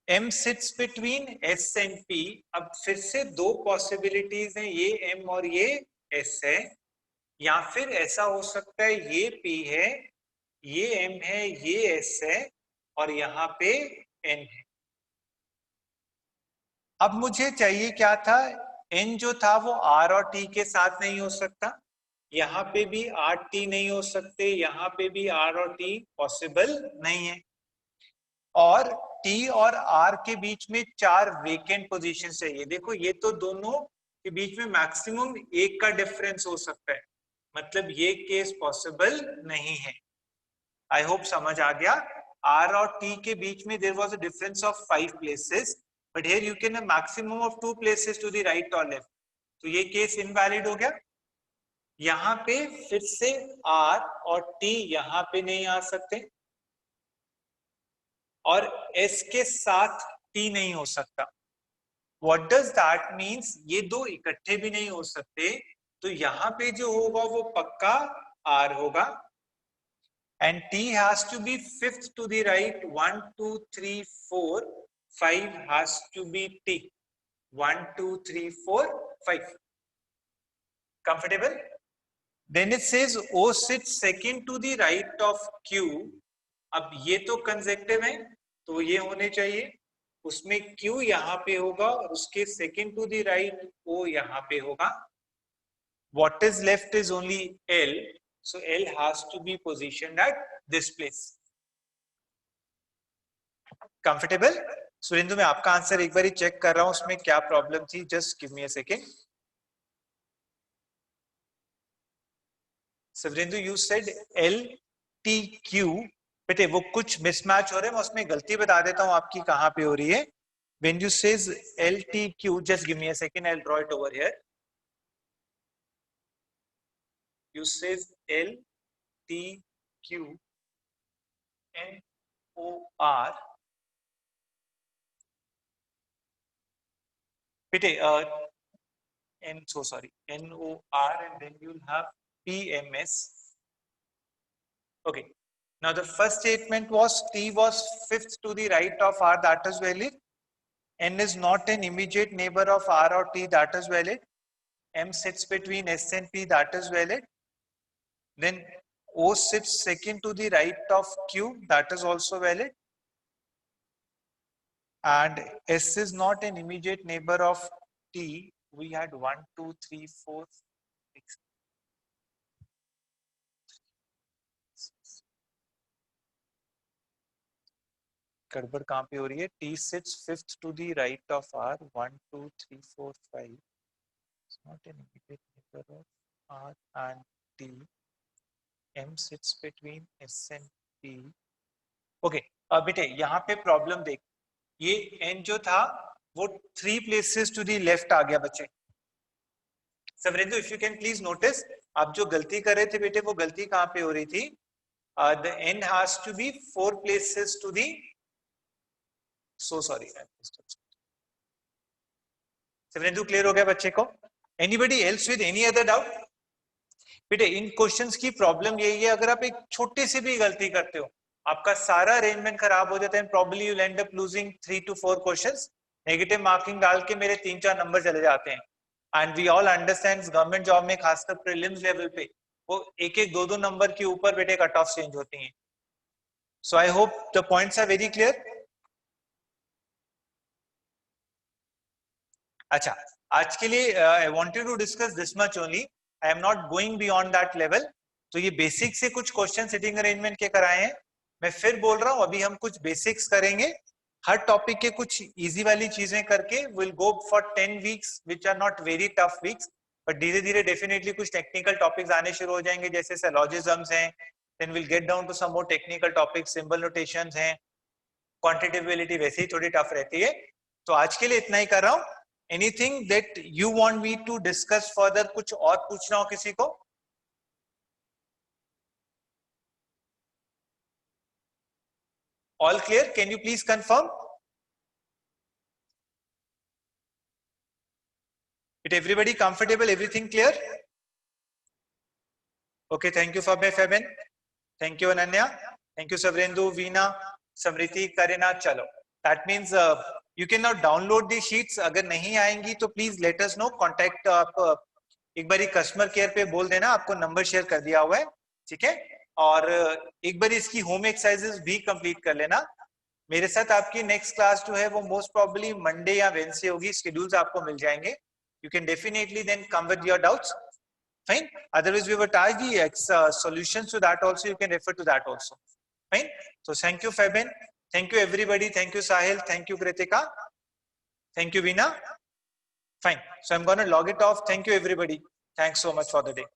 m sits between s and p, अब फिर से दो पॉसिबिलिटीज हैं, ये m और ये s है, या फिर ऐसा हो सकता है ये p है, ये m है, ये s है और यहाँ पे n है। अब मुझे चाहिए क्या था, n जो था वो r और t के साथ नहीं हो सकता, यहाँ पे भी r t नहीं हो सकते, यहाँ पे भी r और t पॉसिबल नहीं है, और t और r के बीच में चार वेकेंट पोजीशन चाहिए। देखो ये तो दोनों के बीच में मैक्सिमम एक का डिफरेंस हो सकता है, मतलब ये केस पॉसिबल नहीं है। आई होप समझ आ गया। r और t के बीच में there was a difference of 5 places, but here you can have maximum of 2 places to the right और लेफ्ट, तो ये केस इनवैलिड हो गया। यहाँ पे फिर से r और t यहाँ पे नहीं आ सकते और s के साथ t नहीं हो सकता। What does that means? ये दो इकट्ठे भी नहीं हो सकते, तो यहाँ पे जो होगा वो पक्का r होगा, and t has to be fifth to the right, 1 2 3 4 5 has to be t, 1 2 3 4 5. Comfortable? Then it says O sits second to the right of Q. अब ये तो कंसेक्टिव है तो ये होने चाहिए, उसमें Q यहाँ पे होगा और उसके second to the right O यहाँ पे होगा। What is left is only L, so L has to be positioned at this place. Comfortable? Surendra मैं आपका आंसर एक बार ही चेक कर रहा हूं उसमें क्या प्रॉब्लम थी, just give me a second. Surendra you said LTQ, बेटे वो कुछ मिसमैच हो रहे हैं, मैं उसमें गलती बता देता हूं आपकी कहां पे हो रही है। When you says LTQ, just give me a second, I'll draw it over here. You says LTQ NOR. बेटे so sorry, NOR and then you'll have PMS. Okay. Now the first statement was T was fifth to the right of R, that is valid. N is not an immediate neighbor of R or T, that is valid. M sits between S and P, that is valid. Then O sits second to the right of Q, that is also valid. And S is not an immediate neighbor of T. We had 1, 2, 3, 4, 6. गड़बड़ कहाँ पे हो रही है? T sits fifth to the right of R. 1, 2, 3, 4, 5. It's not an immediate neighbor of R and T. M sits between S and P. Okay, अब बेटे यहाँ पे प्रॉब्लम देख, ये N जो था वो 3 places to the left आ गया बच्चे. सवरेंदु, if you can please notice, आप जो गलती कर रहे थे बेटे वो गलती कहाँ पे हो रही थी? The N has to be 4 places to the. So sorry. Savrendu clear हो गया बच्चे को? Anybody else with any other doubt? बेटे इन क्वेश्चंस की प्रॉब्लम यही है, अगर आप एक छोटी सी भी गलती करते हो आपका सारा अरेंजमेंट खराब हो जाता है. Probably you end up losing 3 to 4 questions. Negative marking डाल के मेरे 3-4 नंबर चले जाते हैं. And we all understand government job में खासकर प्रीलिम्स लेवल पे वो 1-1, 2-2 नंबर के ऊपर बेटे कट ऑफ चेंज होती हैं. So I hope the points are very clear. अच्छा, आज के लिए I wanted to discuss this much only. I am not going beyond that level. तो ये बेसिक से कुछ क्वेश्चन सिटिंग अरेंजमेंट के कराए हैं. मैं फिर बोल रहा हूं, अभी हम कुछ बेसिक्स करेंगे. हर टॉपिक के कुछ इजी वाली चीजें करके will go for 10 weeks which are not very tough weeks. But धीरे धीरे डेफिनेटली कुछ टेक्निकल टॉपिक्स आने शुरू हो जाएंगे, जैसे सिलोजिज्म्स हैं. Then will get down to some more technical topics. Symbol notations हैं. क्वांटिटेबिलिटी वैसे ही थोड़ी टफ रहती है. तो आज के लिए इतना ही कर रहा हूं. Anything that you want me to discuss further? कुछ और पूछना हो किसी को? All clear? Can you please confirm? Is everybody comfortable? Everything clear? Okay, thank you Fabian. Thank you Ananya. Thank you Savrendu, Veena, Samriti, Karina. Chalo. That means you can now download the sheets. अगर नहीं आएंगी तो please let us know. Contact आप एक बारी customer care पे बोल देना, आपको नंबर शेयर कर दिया हुआ है. ठीक है? और एक बारी इसकी होम एक्सरसाइजेस भी कंप्लीट कर लेना. मेरे साथ आपकी नेक्स्ट क्लास जो है वो मोस्ट प्रोबेबली मंडे या वेडनेसडे होगी. शेड्यूल्स आपको मिल जाएंगे. You can definitely then come with your doubts. Fine. Otherwise, we will attach the solutions to that also. You can refer to that also. Fine. So thank you, Fabian. Thank you, everybody. Thank you, Sahil. Thank you, Kritika. Thank you, Veena. Fine. So I'm going to log it off. Thank you, everybody. Thanks so much for the day.